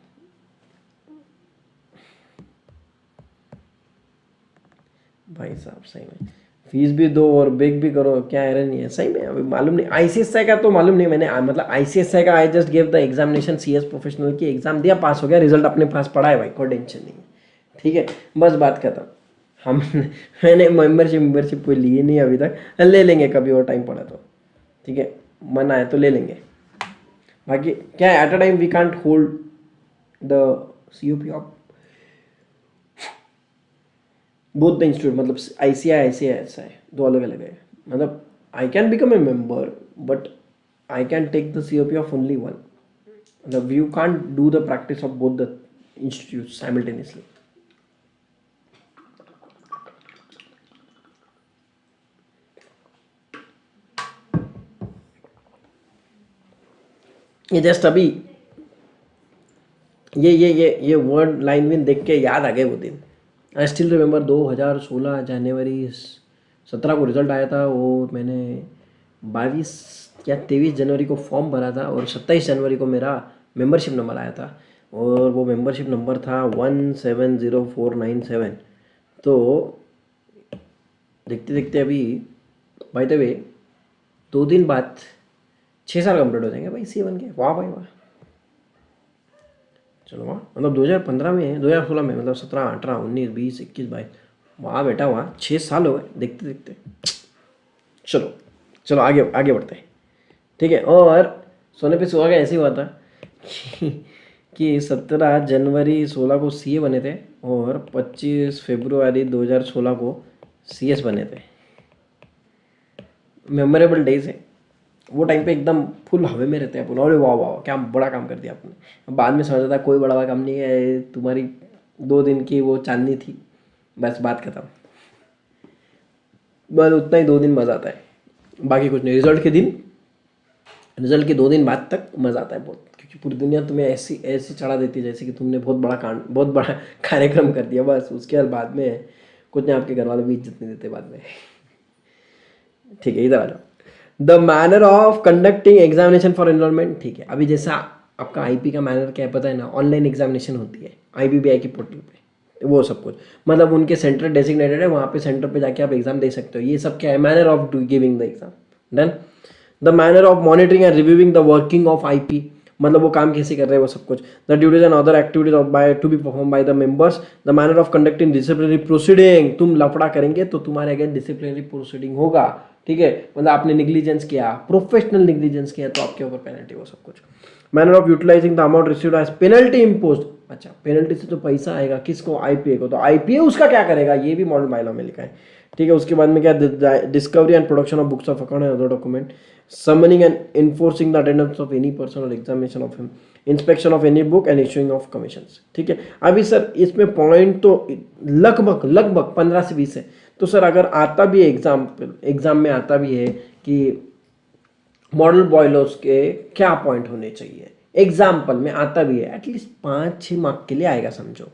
S1: भाई साहब सही में फीस भी दो और बेक भी करो, क्या एरर नहीं है सही में, अभी मालूम नहीं। ICSI का तो मालूम नहीं, मैंने मतलब ICSI का I just give the examination, CS professional की एग्जाम दिया, पास हो गया, रिजल्ट अपने पास पड़ा है भाई, कोई टेंशन नहीं है, ठीक है, बस बात खत्म। हम मैंने मेंबरशिप कोई लिए नहीं अभी तक, ले लेंगे कभी और टाइम पड़ा तो, ठीक है, मन आए तो ले लेंगे। बाकी क्या है, at a time we can't hold the COP of both the institute, मतलब ICI दो अलग अलग है, मतलब I can become a member but I can take the COP of only one, मतलब you can't do the practice of both the institute simultaneously. ये just अभी ये वर्ड लाइन विन देख के याद आ गए वो दिन। आई स्टिल रिमेंबर 2016 जनवरी 17 को रिजल्ट आया था, वो मैंने 22 या 23 जनवरी को फॉर्म भरा था और 27 जनवरी को मेरा मेंबरशिप नंबर आया था, और वो मेंबरशिप नंबर था 170497। तो देखते देखते अभी बाय द वे 2 दिन बाद 6 साल कंप्लीट हो जाएंगे भाई C1 के, वाह भाई वाह, चलो वाह, मतलब 2015 में 2016 में, मतलब 17 18 19 20 21 22, वाह बेटा वाह, 6 साल हो गए देखते देखते। चलो चलो आगे आगे बढ़ते हैं, ठीक है। और सोने पे सुहागा ऐसे ही हुआ था कि 17 जनवरी 16 को CA बने थे और 25 फरवरी 2016 को CS बने थे। मेमोरेबल डेज है वो, टाइम पे एकदम फुल हवे में रहते हैं अपन, अरे वाह वाह क्या बड़ा काम कर दिया आपने। बाद में समझा था कोई बड़ा काम नहीं है, तुम्हारी 2 दिन की वो चांदनी थी, बस बात खत्म। बस उतना ही 2 दिन मज़ा आता है, बाकी कुछ नहीं। रिजल्ट के 2 दिन बाद तक मज़ा आता है बहुत, क्योंकि पूरी दुनिया तुम्हें ऐसी ऐसी चढ़ा देती है जैसे कि तुमने बहुत बड़ा कार्यक्रम कर दिया, बस उसके बाद में कुछ नहीं, आपके घर वाले भी इज्जत नहीं देते बाद में। ठीक है, इधर आ जाओ। The manner of conducting examination for enrolment, ठीक है, अभी जैसा आपका आईपी का मैनर क्या है पता है ना, ऑनलाइन एग्जामिनेशन होती है आईबीबीआई के पोर्टल पे, वो सब कुछ मतलब उनके सेंटर डेजिग्नेटेड है, वहाँ पे सेंटर पे जाके आप एग्जाम दे सकते हो। ये सब क्या है, manner of giving the exam. Done. The manner of monitoring and reviewing the working of IP, मतलब वो काम कैसे कर रहे हैं वो सब कुछ। The duties and other activities of by to be perform by the members. The manner of conducting disciplinary proceeding, तुम लफड़ा करेंगे तो तुम्हारे अगेंस्ट डिसिप्लिनरी प्रोसीडिंग होगा, ठीक है, मतलब आपने निग्लिजेंस किया, प्रोफेशनल निग्लिजेंस किया तो आपके ऊपर पेनल्टी, वो सब कुछ। Manner of utilising the amount received as penalty imposed, अच्छा पेनल्टी से जो पैसा आएगा किसको, आईपीए को, तो आईपीए उसका क्या करेगा, ये भी मॉडल बायलॉ में लिखा है, ठीक है। उसके बाद में क्या, discovery and production of books of account and other document, summoning and enforcing the attendance of any person और examination of him, inspection of any book and issuing of commissions, ठीक है। अभी सर इसमें पॉइंट तो लगभग 15 से 20 है। तो सर अगर आता भी है एग्जाम में आता भी है कि मॉडल बॉयलॉस के क्या पॉइंट होने चाहिए, एग्जाम्पल में आता भी है, एटलीस्ट 5-6 मार्क के लिए आएगा समझो।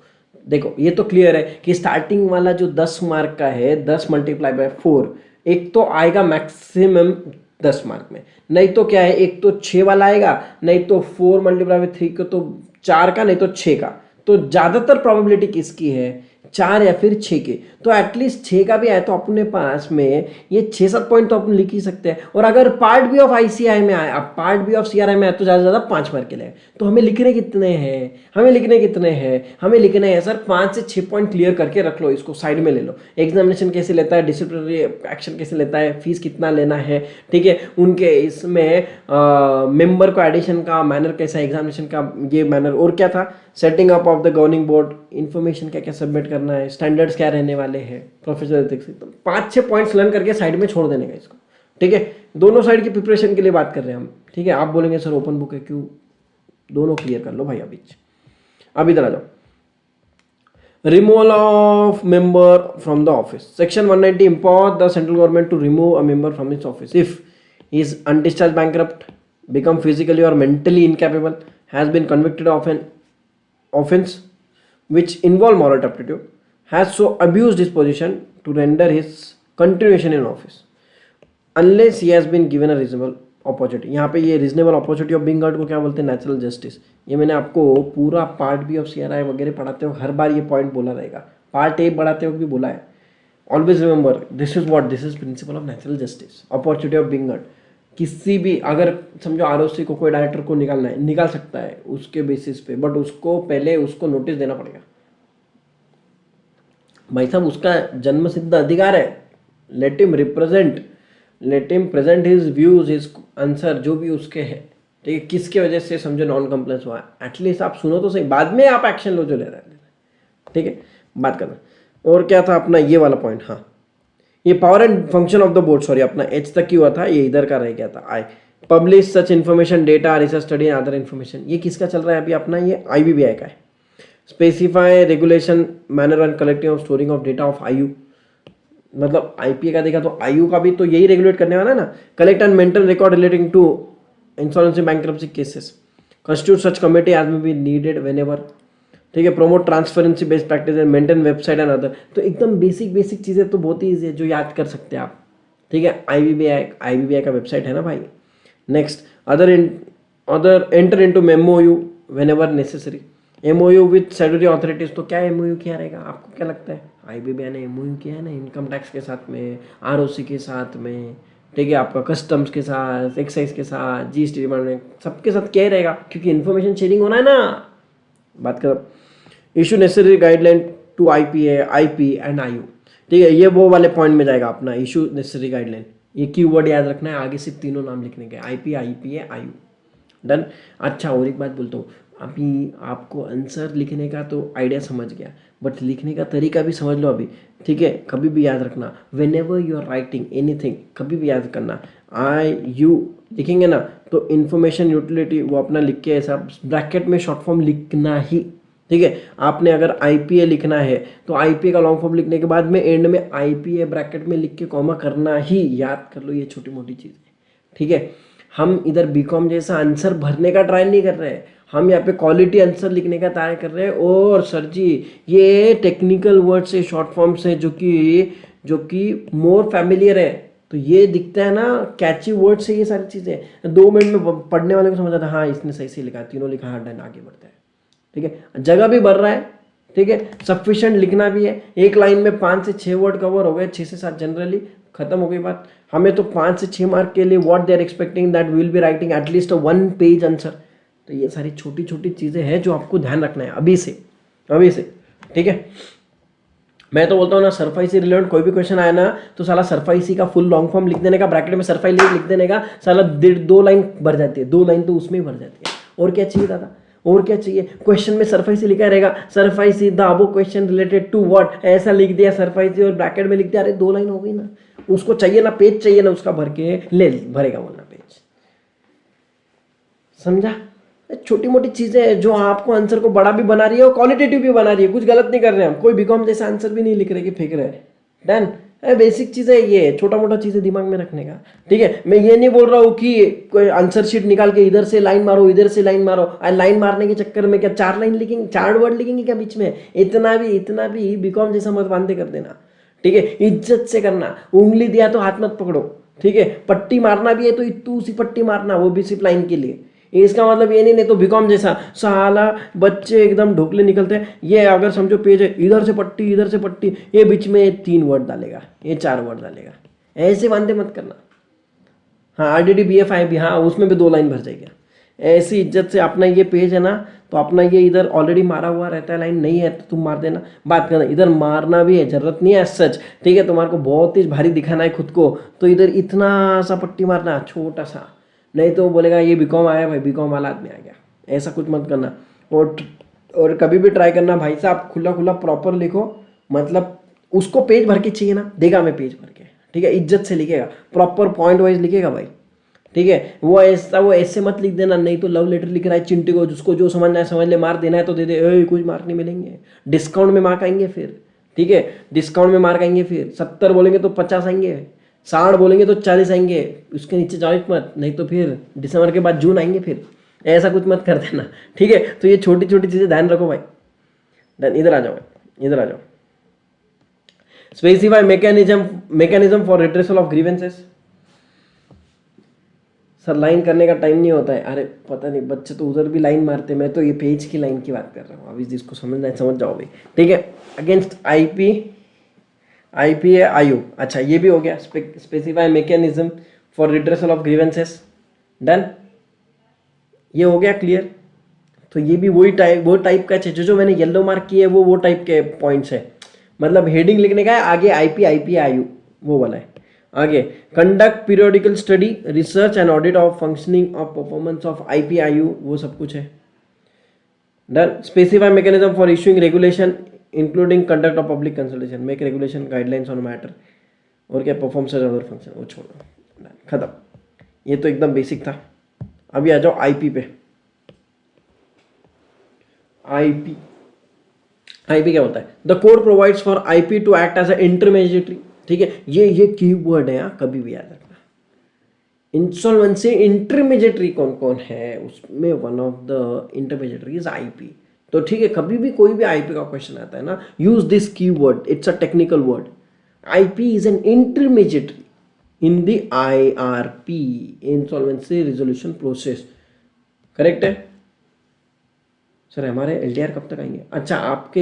S1: देखो ये तो क्लियर है कि स्टार्टिंग वाला जो 10 मार्क का है, 10 मल्टीप्लाई बाय 4, एक तो आएगा मैक्सिमम 10 मार्क में, नहीं तो क्या है, एक तो 6 वाला आएगा, नहीं तो 4 मल्टीप्लाई बाय 3 का, तो 4 का, नहीं तो 6 का। तो ज़्यादातर प्रोबेबिलिटी किसकी है, 4 या फिर 6 के। तो एटलीस्ट 6 का भी आए तो अपने पास में ये 6-7 पॉइंट तो अपन लिख ही सकते हैं। और अगर पार्ट बी ऑफ आईसीआई में आए, अब पार्ट बी ऑफ सीआरआई में आए तो ज़्यादा से ज़्यादा 5 मार्क के लिए। तो हमें लिखने कितने हैं, हमें लिखने हैं सर 5 से 6 पॉइंट क्लियर करके रख लो, इसको साइड में ले लो। एग्जामिनेशन कैसे लेता है, डिसिप्लिनरी एक्शन कैसे लेता है, फीस कितना लेना है, ठीक है, उनके इसमें मेंबर को एडिशन का मैनर कैसा है, एग्जामिनेशन का ये मैनर, और क्या था, setting up of the governing board, information क्या क्या सबमिट करना है, स्टैंडर्ड्स क्या रहने वाले हैं, प्रोफेशनल एथिक्स, 5-6 पॉइंट्स लर्न करके साइड में छोड़ देने का इसको, ठीक है। दोनों साइड की प्रिपरेशन के लिए बात कर रहे हैं हम, ठीक है। आप बोलेंगे सर ओपन बुक है क्यों, दोनों क्लियर कर लो भाई अभी। अब इधर आ जाओ, removal of member from the office, section 190 impose the central government to remove a member from its office if he is undischarged bankrupt, become physically or mentally incapable, has been convicted of an offense which involve moral turpitude, has so abused his position to render his continuation in office unless he has been given a reasonable opportunity। यहाँ पे ये reasonable opportunity of being heard को क्या बोलते हैं, natural justice. ये मैंने आपको पूरा पार्ट बी ऑफ सीआरआई वगैरह पढ़ाते हो हर बार ये पॉइंट बोला रहेगा, पार्ट ए पढ़ाते हो भी बोला है। Always remember this is principal of natural justice, opportunity of being heard. किसी भी अगर समझो आरओसी को कोई डायरेक्टर को निकालना है, निकाल सकता है उसके बेसिस पे, बट उसको पहले उसको नोटिस देना पड़ेगा। भाई साहब उसका जन्म सिद्ध अधिकार है, let him present his views, his answer जो भी उसके है, ठीक है। किसके वजह से समझो नॉन कंप्लायंस हुआ, एटलीस्ट आप सुनो तो सही, बाद में आप एक्शन लो जो ले रहा है, ठीक है, बात करना। और क्या था अपना ये वाला पॉइंट, हाँ ये power and function of the board, sorry अपना एच तक ही हुआ था, ये इधर का रह गया था। I publish such information, data, research study and other information, ये किसका चल रहा है अभी अपना, ये आईबीबीआई का है। Specify regulation manner and collecting of storing of data of IU, मतलब आईपीए का देखा तो आईयू का भी तो यही रेगुलेट करने वाला है ना। Collect and maintain record relating to insurance bankruptcy cases, constitute such committee as may be needed whenever, ठीक है। Promote transparency based practice and maintain website and other, तो एकदम बेसिक चीज़ें तो बहुत ही ईजी है जो याद कर सकते हैं आप, ठीक है। आईबीबीआई का वेबसाइट है ना भाई। Next other enter into MOU whenever necessary, MOU with statutory authorities, तो क्या एमओयू किया रहेगा, आपको क्या लगता है, आईबीबीआई ने एमओयू किया है ना इनकम टैक्स के साथ में, आरओसी के साथ में, ठीक है, आपका कस्टम्स के साथ, एक्साइज के साथ, जीएसटी डिपार्टमेंट, सबके साथ क्या ही रहेगा, क्योंकि इन्फॉर्मेशन शेयरिंग होना है ना। बात करो issue necessary guideline to IP and IU, ठीक है, ये वो वाले पॉइंट में जाएगा अपना इशू नेसेसरी गाइडलाइन। ये कीवर्ड याद रखना है, आगे सिर्फ तीनों नाम लिखने के, आईपी, आईपीए, आईयू। डन। अच्छा और एक बात बोलता हूँ, अभी आपको आंसर लिखने का तो आइडिया समझ गया, बट लिखने का तरीका भी समझ लो अभी, ठीक है। कभी भी याद रखना, whenever you are writing anything, कभी भी याद करना आई यू लिखेंगे ना तो इन्फॉर्मेशन यूटिलिटी वो अपना लिख के ऐसा ब्रैकेट में शॉर्ट फॉर्म लिखना ही, ठीक है। आपने अगर आईपीए लिखना है तो आईपीए का लॉन्ग फॉर्म लिखने के बाद में एंड में आईपीए ब्रैकेट में लिख के कॉमा करना ही, याद कर लो, ये छोटी मोटी चीज़ है, ठीक है। हम इधर बीकॉम जैसा आंसर भरने का ट्राई नहीं कर रहे हैं, हम यहाँ पे क्वालिटी आंसर लिखने का ट्राई कर रहे हैं। और सर जी ये टेक्निकल वर्ड से शॉर्ट फॉर्म से जो कि मोर फैमिलियर है, तो ये दिखता है ना कैची वर्ड से, ये सारी चीज़ें 2 मिनट में पढ़ने वाले को समझ आता है, हाँ इसने सही से लिखा, तीनों लिखा, हाँ डन, आगे बढ़ता है। ठीक है, जगह भी बढ़ रहा है। ठीक है, सफिशिएंट लिखना भी है। एक लाइन में 5 से 6 वर्ड कवर हो गए, 6 से 7 जनरली खत्म हो गई बात। हमें तो 5 से 6 मार्क के लिए what they are expecting that will be writing at least 1 page answer. तो ये सारी छोटी छोटी चीज़ें हैं जो आपको ध्यान रखना है अभी से। ठीक है, मैं तो बोलता हूँ ना, सरफाई से रिलेटेड कोई भी क्वेश्चन आया ना तो साला सरफाई सी का फुल लॉन्ग फॉर्म लिख देने का, ब्रैकेट में सरफाई लिख देने का, साला 2 लाइन भर जाती है, 2 लाइन तो उसमें ही भर जाती है। और क्या चाहिए दादा, और क्या चाहिए? क्वेश्चन में सरफाई से लिखा रहेगा, सरफाई see the above question related to what, ऐसा लिख दिया सरफाई से और ब्रैकेट में लिख दिया, अरे 2 लाइन हो गई ना। उसको चाहिए ना पेज, चाहिए ना उसका भर के ले भरेगा वरना पेज। समझा? छोटी मोटी चीजें जो आपको आंसर को बड़ा भी बना रही है और क्वालिटेटिव भी बना रही है। कुछ गलत नहीं कर रहे हैं हम, कोई बीकॉम जैसा आंसर भी नहीं लिख रहे कि फेंक रहे हैं। डन, बेसिक चीजें ये छोटा मोटा चीजें दिमाग में रखने का। ठीक है, मैं ये नहीं बोल रहा हूँ कि कोई आंसर शीट निकाल के इधर से लाइन मारो, इधर से लाइन मारो। लाइन मारने के चक्कर में क्या 4 लाइन लिखेंगे, 4 वर्ड लिखेंगे क्या बीच में? इतना भी बीकॉम जैसा मत बांधे कर देना। ठीक है, इज्जत से करना। उंगली दिया तो हाथ मत पकड़ो। ठीक है, पट्टी मारना भी है तो इतू सी पट्टी मारना, वो भी सिर्फ लाइन के लिए। इसका मतलब ये नहीं तो बीकॉम जैसा साला बच्चे एकदम ढोकले निकलते हैं। ये अगर समझो पेज है, इधर से पट्टी, इधर से पट्टी, ये बीच में 3 वर्ड डालेगा, ये 4 वर्ड डालेगा। ऐसे वांदे मत करना। हाँ, RDD BF भी, हाँ उसमें भी 2 लाइन भर जाएगा। ऐसी इज्जत से अपना ये पेज है ना, तो अपना ये इधर ऑलरेडी मारा हुआ रहता है, लाइन नहीं है तो तुम मार देना। बात करना, इधर मारना भी है, जरूरत नहीं है सच। ठीक है, तुम्हारे को बहुत ही भारी दिखाना है खुद को, तो इधर इतना सा पट्टी मारना, छोटा सा। नहीं तो वो बोलेगा ये बीकॉम आया भाई, बीकॉम वाला आदमी आ गया। ऐसा कुछ मत करना। और कभी भी ट्राई करना भाई साहब, खुला प्रॉपर लिखो। मतलब उसको पेज भर के चाहिए ना, देगा मैं पेज भर के। ठीक है, इज्जत से लिखेगा, प्रॉपर पॉइंट वाइज लिखेगा भाई। ठीक है, वो ऐसे मत लिख देना, नहीं तो लव लेटर लिख रहा है चिंटी को, जिसको जो समझना है समझ ले, मार्क देना है तो दे दे, कुछ मार्क नहीं मिलेंगे। डिस्काउंट में मार्क आएंगे फिर। ठीक है, डिस्काउंट में मार्क आएंगे फिर। 70 बोलेंगे तो 50 आएंगे, 60 बोलेंगे तो 40 आएंगे, उसके नीचे जाओ मत, नहीं तो फिर दिसंबर के बाद जून आएंगे फिर। ऐसा कुछ मत कर देना। ठीक है, तो ये छोटी छोटी चीज़ें ध्यान रखो भाई। देन इधर आ जाओ, इधर आ जाओ। Specify mechanism for redressal of grievances. Sir line करने का टाइम नहीं होता है। अरे पता नहीं, बच्चे तो उधर भी लाइन मारते, मैं तो ये पेज की लाइन की बात कर रहा हूँ। अभी जिसको समझना है समझ जाओ भाई। ठीक है, अगेंस्ट IP है IU। अच्छा, ये भी हो गया। Specify mechanism for redressal of grievances. Done, ये हो गया क्लियर। तो ये भी वो टाइप का है। जो मैंने येलो मार्क किए वो टाइप के पॉइंट्स है। मतलब हेडिंग लिखने का है, आगे IP IU वो वाला है। आगे conduct periodical study, research and audit of functioning of performance of IP IU, वो सब कुछ है। Done, specify mechanism for issuing regulation including conduct of public consultation, make regulation guidelines on matter, और क्या परफॉर्मेंस अदर फंक्शन, वो छोड़ो। खत्म, ये तो एकदम बेसिक था। अभी आ जाओ IP पे। IP क्या होता है? The code provides for IP to act as a intermediary. ठीक है, ये कीवर्ड है, कभी भी याद रखना। इंसॉल्वेंसी इंटरमीडिएटरी कौन कौन है उसमें? One of the intermediary is IP। तो ठीक है, कभी भी कोई भी IP का क्वेश्चन आता है ना, use this keyword, it's a technical word. IP is an intermediary in the IRP, insolvency resolution process. Correct है सर? हमारे LDR कब तक आएंगे? अच्छा, आपके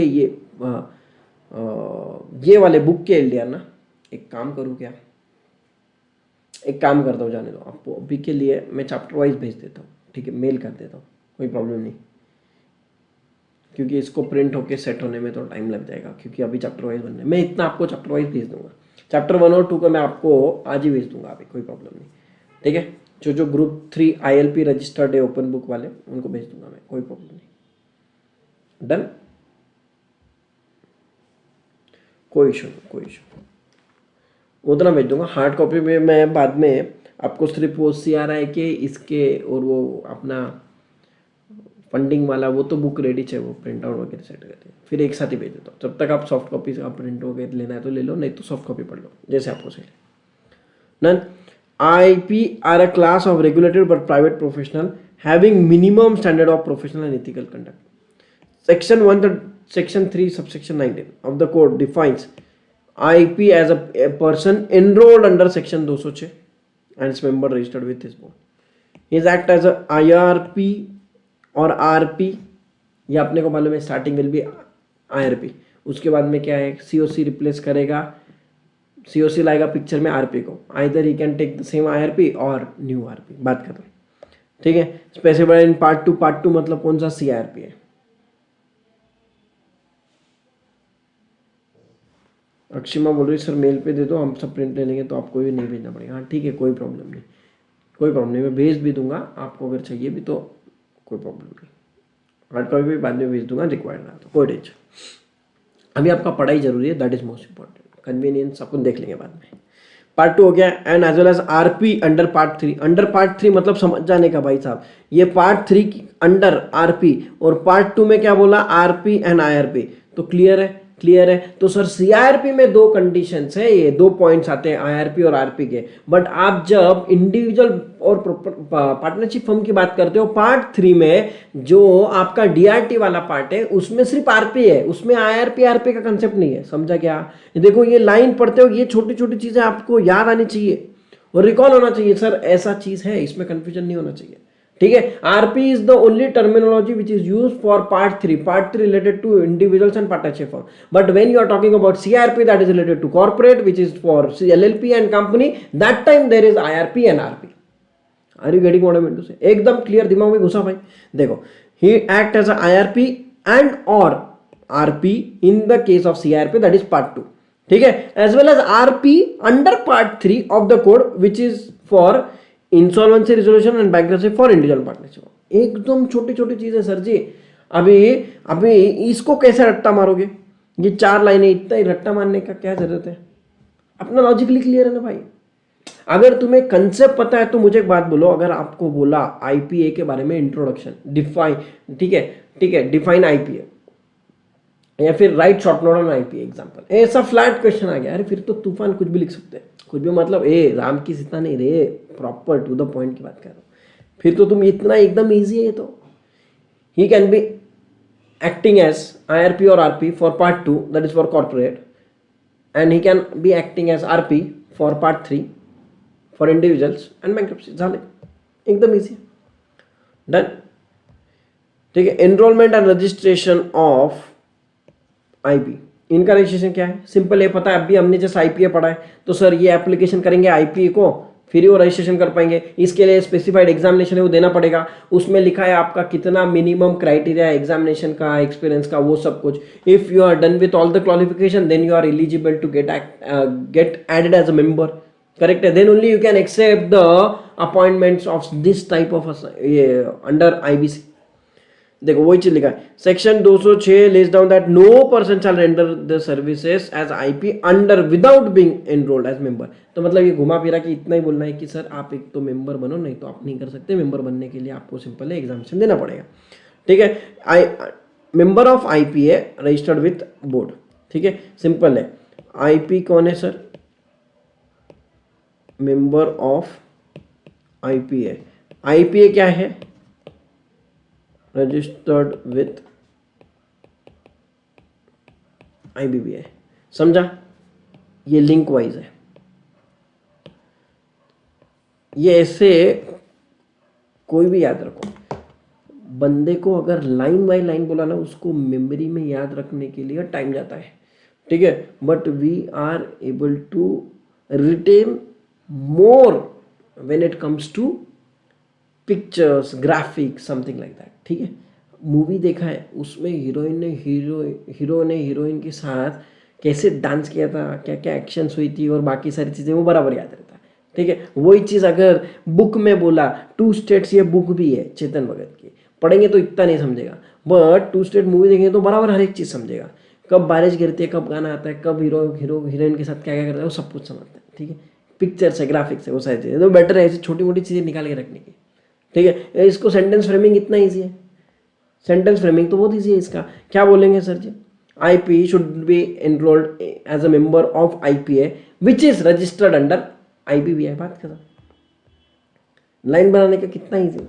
S1: ये वाले बुक के LDR ना, एक काम करूँ क्या, एक काम करता हूँ, जाने दो आपको। अभी के लिए मैं चैप्टर वाइज भेज देता हूँ। ठीक है, मेल कर देता हूँ, कोई प्रॉब्लम नहीं, क्योंकि इसको प्रिंट होके सेट होने में तो टाइम लग जाएगा, क्योंकि अभी चैप्टर वाइज बनने। मैं इतना आपको चैप्टर वाइज भेज दूंगा। चैप्टर 1 और 2 का मैं आपको आज ही भेज दूंगा अभी, कोई प्रॉब्लम नहीं। ठीक है, जो ग्रुप 3 ILP रजिस्टर्ड है ओपन बुक वाले, उनको भेज दूंगा मैं, कोई प्रॉब्लम नहीं। डन, कोई इशू उतना भेज दूंगा। हार्ड कॉपी में मैं बाद में आपको सिर्फ वो CRI के इसके और वो अपना फंडिंग वाला वो तो बुक रेडी है, वो प्रिंट आउट वगैरह सेट करते हैं, फिर एक साथ ही भेज देता हूँ। जब तक आप सॉफ्ट कॉपी से आप प्रिंट वगैरह लेना है तो ले लो, नहीं तो सॉफ्ट कॉपी पढ़ लो, जैसे आपको सही लगे। None, IP are a class of regulated but private professional having minimum standard of professional and ethical conduct. Section 3 subsection 19 of the code defines IP as a person enrolled under section 206 and its member registered with his board. His act as a IRP और RP, ये अपने को मालूम है starting will be IRP, उसके बाद में क्या है COC रिप्लेस करेगा, COC लाएगा पिक्चर में RP को, either he can take the same IRP और न्यू RP, बात खत्म। ठीक है, स्पेसिफाइड इन पार्ट 2, पार्ट 2 मतलब कौन सा CIRP है। अक्षिमा बोल रही सर मेल पे दे दो, हम सब प्रिंट ले लेंगे, तो आपको भी नहीं भेजना पड़ेगा। हाँ ठीक है, कोई प्रॉब्लम नहीं, कोई प्रॉब्लम नहीं, मैं भेज भी दूंगा आपको, अगर चाहिए भी तो कोई प्रॉब्लम नहीं, हार्ड कॉपी भी बाद में भेज दूंगा रिक्वायर्ड रहा तो, कोई टेंशन। अभी आपका पढ़ाई जरूरी है, that is most important, convenience अपन देख लेंगे बाद में। पार्ट 2 हो गया, and as well as RP under part 3। Under part 3 मतलब समझ जाने का भाई साहब, ये पार्ट 3 की अंडर RP और पार्ट 2 में क्या बोला RP एंड IRP, तो क्लियर है, क्लियर है। तो सर CIRP में 2 कंडीशंस है, ये 2 पॉइंट्स आते हैं IRP और RP के, बट आप जब इंडिविजुअल और पार्टनरशिप फर्म की बात करते हो पार्ट 3 में, जो आपका DRT वाला पार्ट है उसमें सिर्फ RP है, उसमें IRP RP का कंसेप्ट नहीं है, समझा क्या। देखो ये लाइन पढ़ते हो, ये छोटी छोटी चीजें आपको याद आनी चाहिए और रिकॉल होना चाहिए, सर ऐसा चीज है, इसमें कंफ्यूजन नहीं होना चाहिए। ठीक है, RP is the only terminology which is use for part 3, part 3 related to individuals and partnership firm, but when you are talking about CIRP that is related to corporate which is for LLP and company, that time there is IRP and RP। Are you getting what I mean to say? एकदम clear, दिमाग में घुसा भाई। देखो, he act as a IRP and और RP in the case of CIRP that is part 2, ठीक है, as well as RP under part 3 of the code which is for insolvency resolution and bankruptcy for individual partnership. एकदम छोटी छोटी चीजें sir जी। अभी इसको कैसे रट्टा मारोगे, ये 4 लाइनें, इतना ही रट्टा मारने का क्या जरूरत है, अपना लॉजिकली क्लियर है ना भाई। अगर तुम्हें कंसेप्ट पता है तो मुझे एक बात बोलो, अगर आपको बोला IPA के बारे में इंट्रोडक्शन, डिफाइन, ठीक है ठीक है, डिफाइन IPA या फिर right short note on IPA example, ऐसा फ्लैट क्वेश्चन आ गया, अरे फिर तो तूफान कुछ भी लिख सकते हैं, कुछ भी मतलब राम की सीता नहीं रे, प्रॉपर टू द पॉइंट की बात कर रहा हूँ, फिर तो तुम इतना एकदम इजी है। तो he can be acting as IRP और RP for part 2 that is for corporate, and he can be acting as RP for part 3 for individuals and bankruptcy, झाले, एकदम इजी, डन। ठीक है, enrolment and registration of IP, इनका registration क्या है, simple है, पता है, अभी हमने जैसे IPA पढ़ा है, तो सर ये एप्लीकेशन करेंगे IPA को, फिर वो रजिस्ट्रेशन कर पाएंगे। इसके लिए स्पेसिफाइड एग्जामिनेशन है वो देना पड़ेगा, उसमें लिखा है आपका कितना मिनिमम क्राइटेरिया एग्जामिनेशन का, एक्सपीरियंस का, वो सब कुछ। If you are done with all the qualification then you are eligible to get added as a member, correct है, then only you can accept the appointments of this type of under IBC। देखो वही चीज लिखा है, section 206 lays down that no person shall render the services as IP under without being enrolled as member. तो मतलब ये घुमा फिरा कि इतना ही बोलना है कि सर आप एक तो मेंबर बनो, नहीं तो आप नहीं कर सकते, मेंबर बनने के लिए आपको सिंपल है एग्जामिनेशन देना पड़ेगा। ठीक है, member of IPA registered with board, ठीक है, सिंपल है। IP कौन है sir, member of IPA, IPA क्या है, रजिस्टर्ड विथ IBBA, समझा, ये लिंक वाइज है, ये ऐसे कोई भी याद रखो, बंदे को अगर लाइन बाय लाइन बोला ना, उसको मेमोरी में याद रखने के लिए टाइम जाता है, ठीक है, but we are able to retain more when it comes to pictures, graphics, something like that. ठीक है, मूवी देखा है, उसमें हीरो ने हीरोइन के साथ कैसे डांस किया था, क्या क्या एक्शंस हुई थी और बाकी सारी चीज़ें वो बराबर याद रहता है। ठीक है, वही चीज़ अगर बुक में बोला, 2 स्टेट्स ये बुक भी है चेतन भगत की, पढ़ेंगे तो इतना नहीं समझेगा, बट 2 स्टेट मूवी देखेंगे तो बराबर हर एक चीज़ समझेगा, कब बारिश गिरती है, कब गाना आता है, कब हीरोइन के साथ क्या क्या करता है, वो सब कुछ समझता है। ठीक है, पिक्चर्स है, ग्राफिक्स है, वो सारी चीज़ें, तो बेटर है ऐसी छोटी मोटी चीज़ें निकाल के रखने की। ठीक है, इसको सेंटेंस फ्रेमिंग इतना ईजी है, सेंटेंस फ्रेमिंग तो बहुत ईजी है। इसका क्या बोलेंगे सर जी, IP should be enrolled as a member of IPA which is registered under IBBI, बात खत्म। लाइन बनाने का कितना ईजी है,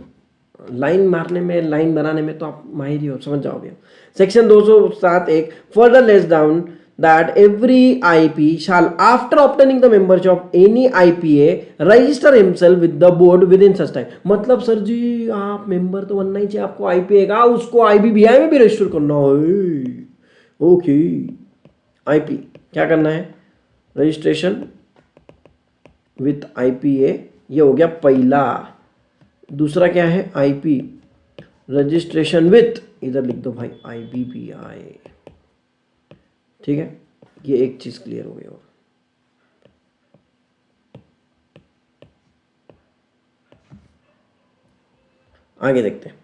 S1: लाइन मारने में, लाइन बनाने में तो आप माहिर ही हो, समझ जाओगे। Section 207(1) further less down that every IP shall, after obtaining the membership of any IPA, register himself with the board within such time. मतलब सर जी आप मेंबर तो बनना ही चाहिए, आपको IPA का उसको IBBI में भी रजिस्टर करना है. ओके, IP क्या करना है, रजिस्ट्रेशन विथ IPA, ये हो गया पहला. दूसरा क्या है, IP रजिस्ट्रेशन विथ, इधर लिख दो भाई IBBI. ठीक है, ये एक चीज क्लियर हो गई. और आगे देखते हैं.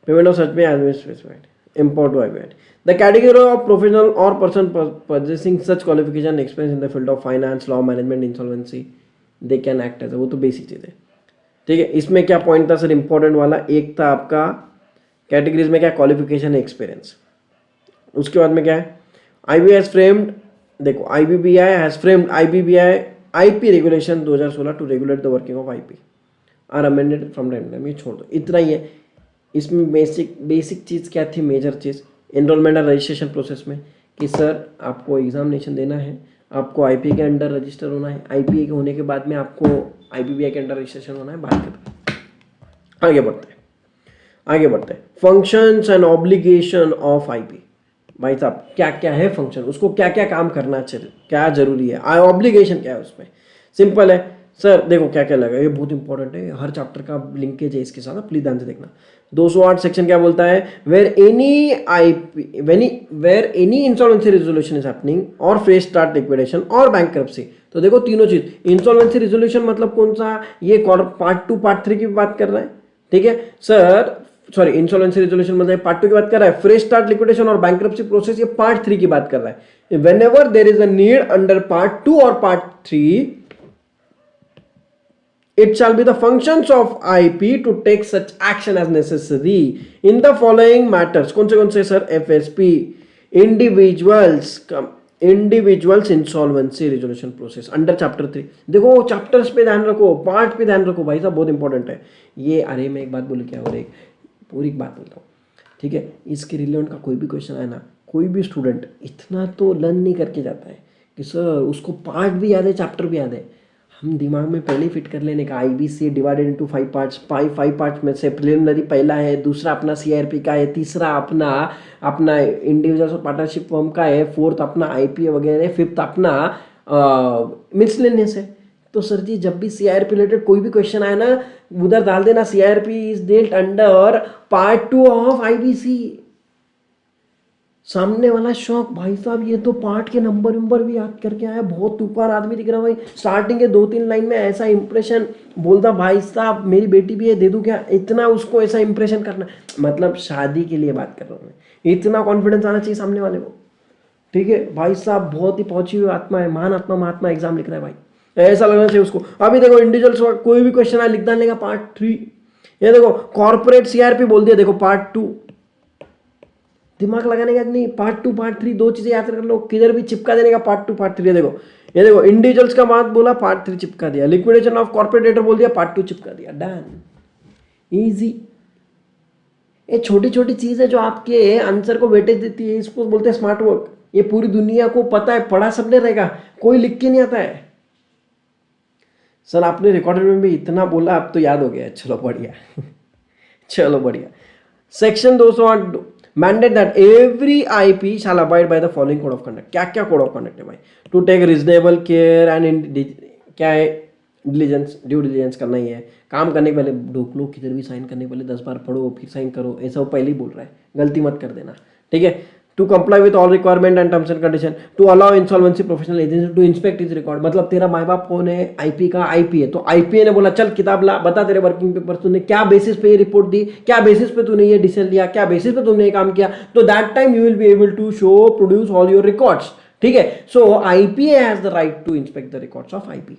S1: पेमेंट ऑफ सच में administrative import to IBBI. The category of professional और person possessing such qualification experience in the field of finance, law, management, insolvency, they can act as, वो तो बेसिक चीज़ है. ठीक है, इसमें क्या पॉइंट था सर इंपॉर्टेंट वाला, एक था आपका कैटेगरीज में क्या क्वालिफिकेशन है, एक्सपीरियंस. उसके बाद में क्या है, IBBI हैज फ्रेम्ड, देखो IBBI has framed IBBI IP regulation 2016 to regulate the working of IP are amended from time to time. ये छोड़ दो, इतना ही है. इसमें बेसिक चीज़ क्या थी, मेजर चीज़ एनरोलमेंट और रजिस्ट्रेशन प्रोसेस में, कि सर आपको एग्जामिनेशन देना है, आपको IPA के अंडर रजिस्टर होना है, IPA के होने के बाद में आपको IBBI के अंडर रजिस्ट्रेशन होना है. बात करते हैं, आगे बढ़ते हैं. Functions and obligation of IP. भाई साहब क्या क्या है फंक्शन, उसको क्या क्या काम करना चाहिए, क्या जरूरी है, ऑब्लिगेशन क्या है उसमें. सिंपल है सर, देखो क्या क्या लगा, ये बहुत इंपॉर्टेंट है, हर चैप्टर का लिंकेज है इसके साथ, प्लीज ध्यान से देखना. 208 सेक्शन क्या बोलता है, where any insolvency resolution is happening और फ्रेश स्टार्ट लिक्विडेशन और बैंकरप्सी. तो देखो तीनों चीज, इंसॉल्वेंसी रेजोल्यूशन मतलब कौन सा, ये पार्ट 2 पार्ट 3 की बात कर रहा है. ठीक है सर, सॉरी इंसॉल्वेंसी रेजोल्यूशन मतलब पार्ट 2 की बात कर रहा है, फ्रेश स्टार्ट लिक्विडेशन और बैंकरप्सी प्रोसेस ये पार्ट 3 की बात कर रहा है. Whenever there is a need under part 2 और part 3, it shall be the functions of IP to take such action as necessary in the following matters. कौन से sir, FSP, individuals insolvency resolution process under chapter 3. देखो chapters पे ध्यान रखो, part पे ध्यान रखो भाई साहब, बहुत इंपॉर्टेंट है ये. अरे मैं एक बात बोलूँ क्या, और एक पूरी बात बोलता हूँ. ठीक है, इसके रिलेवेंट का कोई भी क्वेश्चन आए ना, कोई भी स्टूडेंट इतना तो लर्न नहीं करके जाता है कि सर उसको पार्ट भी याद है, चैप्टर भी याद है. हम दिमाग में पहले ही फिट कर लेने का, IBC divided into 5 parts, 5 parts में से प्रिलिमिनरी पहला है, दूसरा अपना CIRP का है, तीसरा अपना इंडिविजुअल्स और पार्टनरशिप फर्म का है, फोर्थ अपना IPA वगैरह, फिफ्थ अपना मिसलेनियस है. तो सर जी जब भी CIRP रिलेटेड कोई भी क्वेश्चन आए ना, उधर डाल देना CIRP is dealt under part 2 of IBC. सामने वाला शौक, भाई साहब ये तो पार्ट के नंबर भी याद करके आया, बहुत ऊपर आदमी दिख रहा भाई. स्टार्टिंग के 2-3 लाइन में ऐसा इंप्रेशन बोलता, भाई साहब मेरी बेटी भी है, दे दूं क्या, इतना उसको ऐसा इंप्रेशन करना. मतलब शादी के लिए बात कर रहा हूँ मैं, इतना कॉन्फिडेंस आना चाहिए सामने वाले को. ठीक है भाई साहब, बहुत ही पहुंची हुई आत्मा है, महान आत्मा महात्मा एग्जाम लिख रहा है भाई, ऐसा लगना चाहिए उसको. अभी देखो इंडिविजुअल्स कोई भी क्वेश्चन आए, लिख डालेगा पार्ट 3. ये देखो कॉर्पोरेट CIRP बोल दिया, देखो पार्ट 2. दिमाग लगाने का नहीं, पार्ट 2 पार्ट 3 दो चीजें याद कर लो, किधर भी चिपका देने का पार्ट 2 पार्ट 3. ये देखो इंडिविजुअल्स का बात बोला, पार्ट 3 चिपका दिया, लिक्विडेशन ऑफ कॉर्पोरेट डेटर बोल दिया, पार्ट 2 चिपका दिया, डन, इजी. ये छोटी छोटी चीज है जो आपके आंसर को वेटेज देती है, इसको बोलते हैं स्मार्ट वर्क. ये पूरी दुनिया को पता है, पढ़ा सबने रहेगा, कोई लिख के नहीं आता है. सर आपने रिकॉर्डेड में भी इतना बोला, अब तो याद हो गया, चलो बढ़िया. चलो बढ़िया. Section 208 mandate that every IP shall abide by the following code of conduct. क्या क्या कोड ऑफ कंडक्ट है भाई, to take reasonable care and क्या है, डिलीजेंस, ड्यू डिलीजेंस करना ही है. काम करने के पहले ढूक लो, किधर भी साइन करने के पहले 10 बार पढ़ो फिर साइन करो, ऐसा वो पहले ही बोल रहा है, गलती मत कर देना. ठीक है, to comply with all requirement and terms and condition, to allow insolvency professional agency to inspect is record. मतलब तेरा माँ बाप कौन है, IP का IP है, तो IPA ने बोला चल किताब ला, बता तेरे वर्किंग पेपर, तूने क्या बेसिस पे ये रिपोर्ट दी, क्या बेसिस पे तूने ये डिसीजन लिया, क्या बेसिस पे तुमने ये काम किया, तो that time you will be able to show produce all your records. ठीक है, so IPA has the right to inspect the records of IP.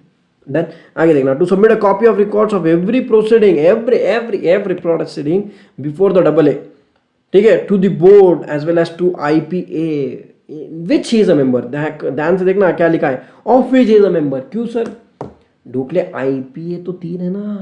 S1: Then आगे देखना, to submit a copy of records of every proceeding, every proceeding before the AA. ठीक है, to the board as well as to IPA which he is a member. ध्यान से देखना क्या लिखा है, of which is a member. क्यों sir, ढोकले IPA तो 3 है ना,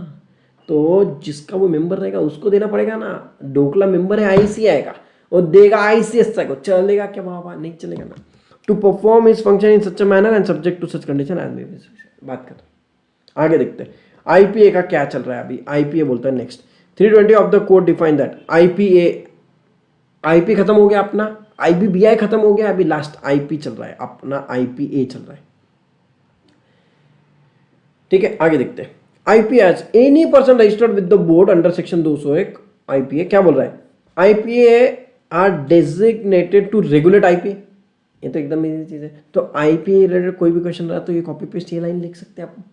S1: तो जिसका वो मेंबर रहेगा उसको देना पड़ेगा ना. ढोकला मेंबर है ICI का, और देगा ICSI को, चलेगा क्या बाबा, नहीं चलेगा ना. To perform is function in such a manner and subject to such condition as बात करते आगे देखते हैं आईपीए का क्या चल रहा है अभी आईपीए बोलता है next 320 of the code define that IPA IP खत्म हो गया अपना आईबीबीआई खत्म हो गया अभी लास्ट आईपी चल रहा है अपना आईपीए चल रहा है ठीक है आगे देखते हैं IP as any person registered with the board under section 201 IPA क्या बोल रहा है IPA are designated to regulate IP ये तो एकदम इजी चीज है तो आईपीए रिलेटेड कोई भी क्वेश्चन रहा तो ये कॉपी पेस्ट ये लाइन लिख सकते हैं आप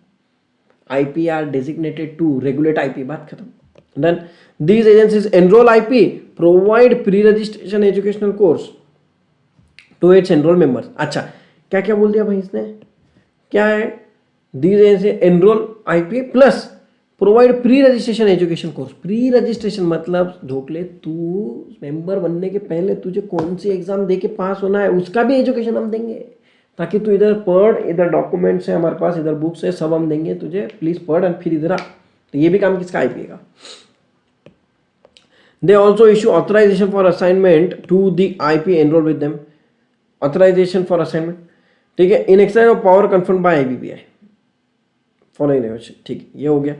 S1: IP are designated to regulate IP बात खत्म then these agencies enroll IP provide pre-registration educational course to its enroll members अच्छा क्या क्या बोल दिया भाई इसने क्या है these agencies enroll IP plus provide pre-registration education course pre-registration मतलब ढोकले तू मेंबर बनने के पहले तुझे कौन सी एग्जाम दे के पास होना है उसका भी एजुकेशन हम देंगे ताकि तू इधर पढ़ इधर डॉक्यूमेंट्स है हमारे पास इधर बुक्स है सब हम देंगे तुझे प्लीज पढ़ एंड फिर इधर आ तो ये भी काम किसका आईपीए का They also issue authorization for assignment to the IP enrolled with them. Authorization for assignment. ठीक है in exercise of power confirmed by IBBI. Following regulation. ठीक ये हो गया.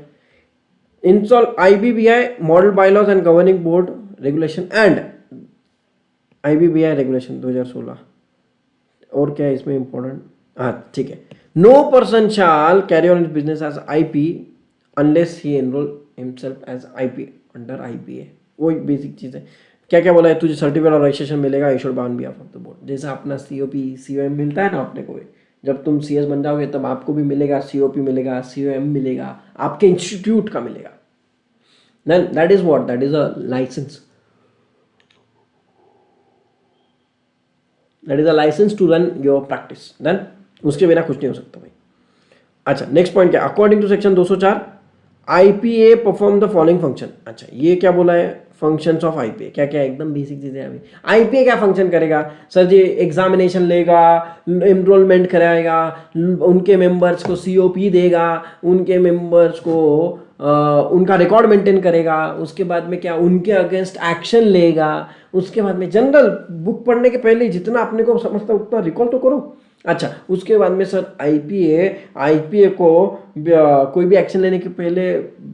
S1: Install IBBI model bylaws and governing board regulation and IBBI regulation 2016. और क्या है इसमें important? हाँ ठीक है. No person shall carry on his business as IP unless he enroll himself as IP under IBA. वही बेसिक चीज़ है क्या क्या बोला है तुझे सर्टिफिकेट और रजिस्ट्रेशन मिलेगा issued by on behalf of the board जैसा अपना सीओपी सीओएम मिलता है ना अपने को जब तुम सीएस बन जाओगे तब आपको भी मिलेगा सीओपी मिलेगा सीओएम मिलेगा आपके इंस्टीट्यूट का मिलेगा then that is what that is a licence to run your practice then उसके बिना कुछ नहीं हो सकता भाई अच्छा नेक्स्ट पॉइंट क्या according to section 204 IPA perform the following function अच्छा ये क्या बोला है फंक्शंस ऑफ आईपीए क्या क्या एकदम बेसिक चीजें अभी आईपीए क्या फंक्शन करेगा सर जी एग्जामिनेशन लेगा एनरोलमेंट कराएगा उनके मेंबर्स को सीओपी देगा उनके मेंबर्स को उनका रिकॉर्ड मेंटेन करेगा उसके बाद में क्या उनके अगेंस्ट एक्शन लेगा उसके बाद में जनरल बुक पढ़ने के पहले जितना अपने को समझता उतना रिकॉल तो करो अच्छा उसके बाद में सर आईपीए को कोई भी एक्शन लेने के पहले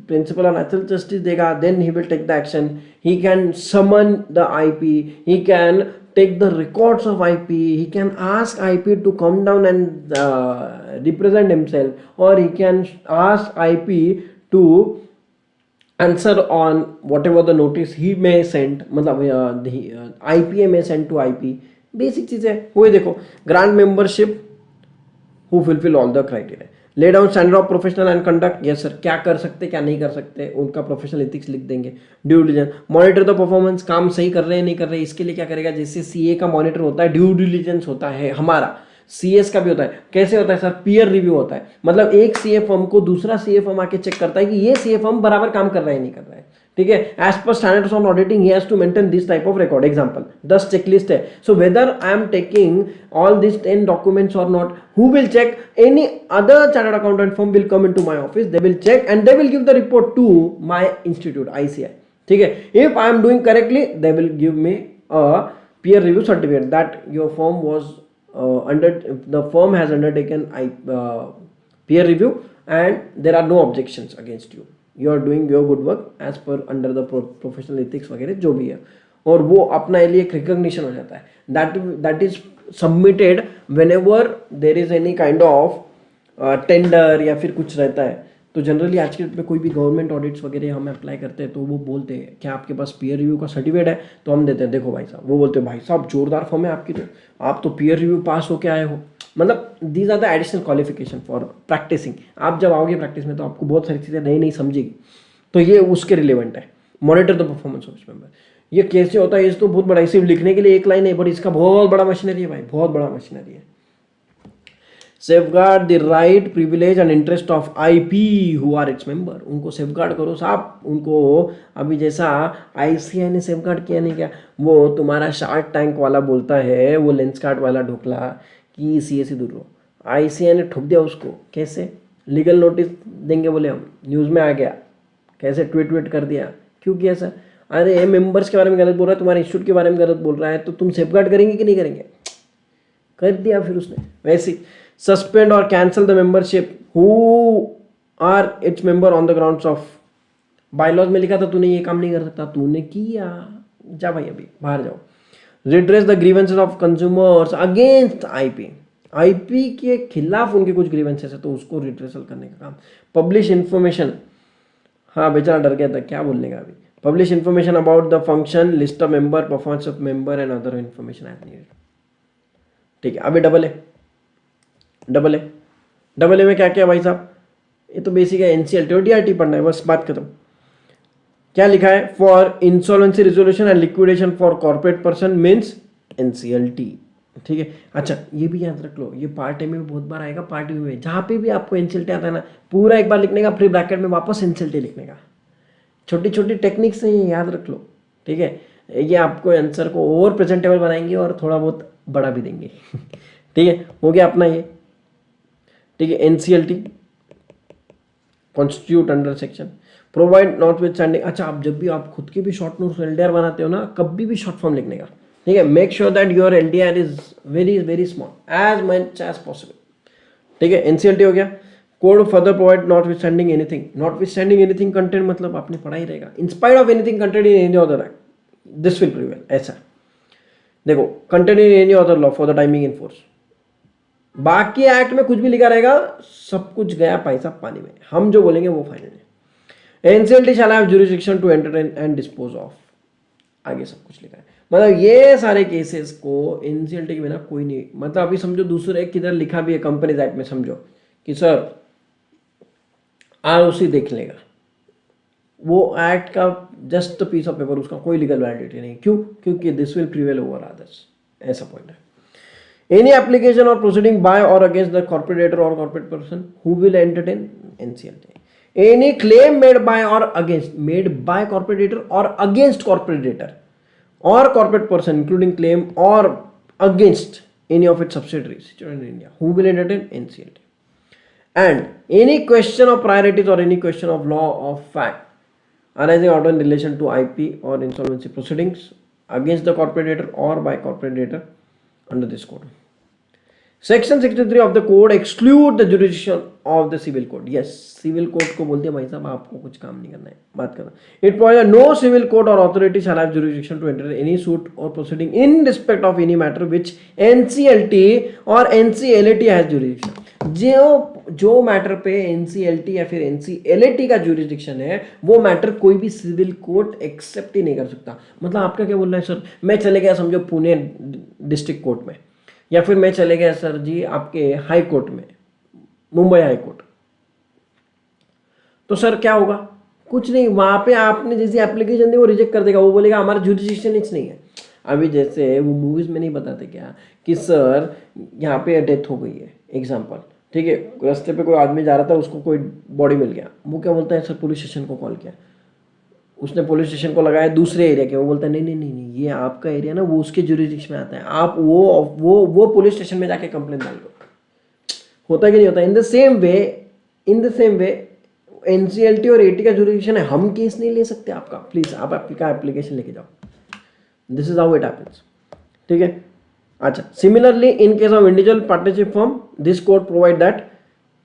S1: प्रिंसिपल ऑफ नेचुरल जस्टिस देगा then he will take the action he can summon the IP he can take the records of IP he can ask IP to come down and represent himself और he can ask IP to answer on whatever the notice he may send मतलब IPA may send to IP basic चीज़ है वही देखो grant membership who fulfill all the criteria lay down standard of professional and conduct yes sir क्या कर सकते क्या नहीं कर सकते उनका प्रोफेशनल एथिक्स लिख देंगे due diligence monitor the performance काम सही कर रहे हैं नहीं कर रहे इसके लिए क्या करेगा जैसे सीए का मॉनिटर होता है ड्यू डिलीजेंस होता है हमारा सीएस का भी होता है कैसे होता है सर पीयर रिव्यू होता है मतलब एक सीए फर्म को दूसरा सीए फर्म आके चेक करता है कि ये सीए फर्म बराबर काम कर रहा है नहीं कर रहा है ठीक है as per standards on auditing he has to maintain this type of record example 10 checklist है so whether I am taking all this 10 documents और not who will check any other chartered accountant firm will come into my office they will check and they will give the report to my institute ICI ठीक है if I am doing correctly they will give me a peer review certificate that your firm was the firm has undertaken peer review and there are no objections against you you are doing your good work as per under the professional ethics वगैरह जो भी है और वो अपना लिए एक recognition हो जाता है that is submitted whenever there is any kind of tender या फिर कुछ रहता है तो जनरली आज के डेट में कोई भी गवर्नमेंट ऑडिट्स वगैरह हम अप्लाई करते हैं तो वो बोलते हैं क्या आपके पास पीयर रिव्यू का सर्टिफिकेट है तो हम देते हैं देखो भाई साहब वो बोलते हैं भाई साहब जोरदार फॉर्म है आपकी तो आप तो पीयर रिव्यू पास होके आए हो मतलब these are the additional qualification for practising आप जब आओगे प्रैक्टिस में तो आपको बहुत सारी चीज़ें नई समझेगी तो ये उसके रिलेवेंट है monitor the performance of member ये कैसे होता है इस तो बहुत बड़ा सिर्फ लिखने के लिए एक लाइन है बट इसका बहुत बड़ा मशीनरी है भाई बहुत बड़ा मशीनरी है safeguard the right privilege and interest of IP who are its member उनको सेफगार्ड करो साहब उनको अभी जैसा आईसीआई ने सेफगार्ड किया नहीं क्या वो तुम्हारा शार्क टैंक वाला बोलता है वो लेंस कार्ट वाला ढोकला कि सीए से दूर हो आईसीआई ने ठोक दिया उसको कैसे लीगल नोटिस देंगे बोले हम न्यूज़ में आ गया कैसे ट्वीट कर दिया क्यों किया सर अरे मेंबर्स के बारे में गलत बोल रहा है तुम्हारे इंस्टीट्यूट के बारे में गलत बोल रहा है तो तुम सेफगार्ड करेंगे कि नहीं करेंगे कर दिया फिर उसने वैसे सस्पेंड और cancel the membership who are its member on the grounds of bylaws में लिखा था तूने ये काम नहीं कर सकता, तूने किया, जा भाई अभी बाहर जाओ। Redress the grievances of consumers against IP, IP के खिलाफ उनके कुछ ग्रीवेंसेस है तो उसको रिड्रेसल करने का काम। पब्लिश इंफॉर्मेशन, हाँ बेचारा डर गया था क्या बोलने का अभी। Publish information about the function, list of member, performance of member and other information as needed. ठीक है, अभी डबल ए में क्या क्या भाई साहब, ये तो बेसिक है, एनसीएलटी और डीआरटी पढ़ना है बस, बात खत्म। क्या लिखा है, for insolvency resolution and liquidation for corporate person means NCLT. ठीक है, अच्छा ये भी याद रख लो, ये पार्ट ए में भी बहुत बार आएगा, पार्ट बी में, जहाँ पे भी आपको एनसीएलटी आता है ना पूरा एक बार लिखने का, फिर ब्रैकेट में वापस एनसीएलटी लिखने का। छोटी छोटी टेक्निक्स है ये, याद रख लो। ठीक है, ये आपको आंसर को और प्रेजेंटेबल बनाएंगे और थोड़ा बहुत बड़ा भी देंगे। ठीक है, हो गया अपना ये। ठीक है, NCLT constitute under section provide not with standing. अच्छा, आप जब भी आप खुद के भी शॉर्ट नोट्स एलडीआर बनाते हो ना, कभी भी शॉर्ट फॉर्म लिखने का। ठीक है, make sure that your LDR is very very small as much as possible. ठीक है, एनसीएलटी हो गया। Code further provide notwithstanding anything, notwithstanding anything content मतलब आपने पढ़ा ही रहेगा, in spite of anything content in any other act this will prevail. ऐसा देखो, content in any other law for the timing in force, बाकी act में कुछ भी लिखा रहेगा, सब कुछ गया पैसा पानी में, हम जो बोलेंगे वो फाइनल है। NCLT shall have jurisdiction to entertain and dispose of, आगे सब कुछ लिखा है। मतलब ये सारे केसेस को एनसीएलटी के बिना कोई नहीं, मतलब अभी समझो दूसरे किधर लिखा भी है कंपनीज एक्ट में, समझो कि सर आरओसी देख लेगा, वो एक्ट का जस्ट पीस ऑफ पेपर, उसका कोई लीगल वैलिडिटी नहीं। क्यों? क्योंकि this will prevail over others, ऐसा पॉइंट है। Any application or proceeding by or against the corporator or corporate person who will entertain NCLT. Any claim made by or against, made by corporator or against corporator or corporate person, including claim or against any of its subsidiaries situated in India, who will entertain NCLT. And any question of priorities or any question of law of fact arising out in relation to IP or insolvency proceedings against the corporator or by corporator under this code. Section 63 of the code exclude the jurisdiction of the civil code. Yes, civil code को बोलते हैं भाई साहब आपको कुछ काम नहीं करना है, बात करना। It provides no civil court or authority shall have jurisdiction to enter any suit or proceeding in respect of any matter which NCLT or NCLAT has jurisdiction. जो मैटर पे NCLT या फिर NCLAT का jurisdiction है, वो matter कोई भी civil court accept ही नहीं कर सकता। मतलब आपका क्या बोलना है सर, मैं चले गया समझो पुणे डिस्ट्रिक्ट कोर्ट में, या फिर मैं चले गया सर जी आपके हाई कोर्ट में, मुंबई हाई कोर्ट, तो सर क्या होगा? कुछ नहीं, वहां पे आपने जैसी एप्लीकेशन दी वो रिजेक्ट कर देगा, वो बोलेगा हमारा जुरिडिक्शन इच नहीं है। अभी जैसे वो मूवीज में नहीं बताते क्या कि सर यहाँ पे डेथ हो गई है, एग्जाम्पल, ठीक है, रास्ते पे कोई आदमी जा रहा था, उसको कोई बॉडी मिल गया, वो क्या बोलता है सर पुलिस स्टेशन को कॉल किया, उसने पुलिस स्टेशन को लगाया दूसरे एरिया के, वो बोलता है नहीं नहीं नहीं नहीं ये आपका एरिया ना, वो उसके जुरिडिक्शन में आता है, आप वो पुलिस स्टेशन में जाके कंप्लेंट डाल दो। होता कि नहीं होता? इन द सेम वे एनसीएलटी और एटी का जुरिडिक्शन है, हम केस नहीं ले सकते आपका, प्लीज आप आपका एप्लीकेशन लेके जाओ। This is how it happens. ठीक है, अच्छा, similarly in case of individual partnership form this code provide that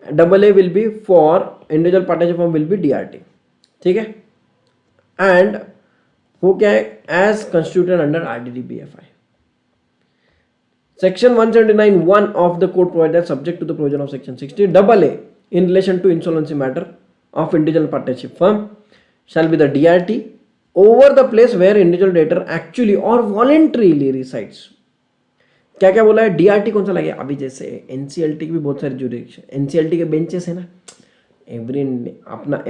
S1: AA will be for individual partnership form will be DRT। ठीक है, एंड वो क्या है, as constituted under RDDBFI। Section 179(1) of the code provides that subject to the provision of Section 60 AA in relation to insolvency matter of individual partnership firm shall be the DRT over the place where individual debtor actually or voluntarily resides। क्या क्या बोला है? DRT कौन सा लगे? अभी जैसे NCLT की भी बहुत सारी जुरिडिक्शन, NCLT के बेंचेस है ना, एवरी अपना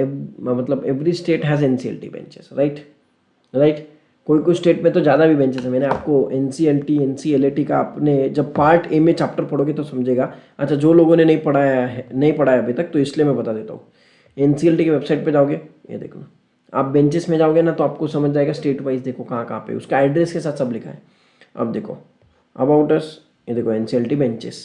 S1: मतलब every state has NCLT benches, right. कोई स्टेट में तो ज़्यादा भी बेंचेस है। मैंने आपको NCLT NCLAT का अपने जब पार्ट ए में चैप्टर पढ़ोगे तो समझेगा। अच्छा, जो लोगों ने नहीं पढ़ा है अभी तक, तो इसलिए मैं बता देता हूँ। NCLT की वेबसाइट पे जाओगे, ये देखो ना, आप बेंचेस में जाओगे ना तो आपको समझ जाएगा स्टेट वाइज, देखो कहाँ पे उसका एड्रेस के साथ सब लिखा है। अब देखो अबाउट अस, ये देखो NCLT बेंचेस,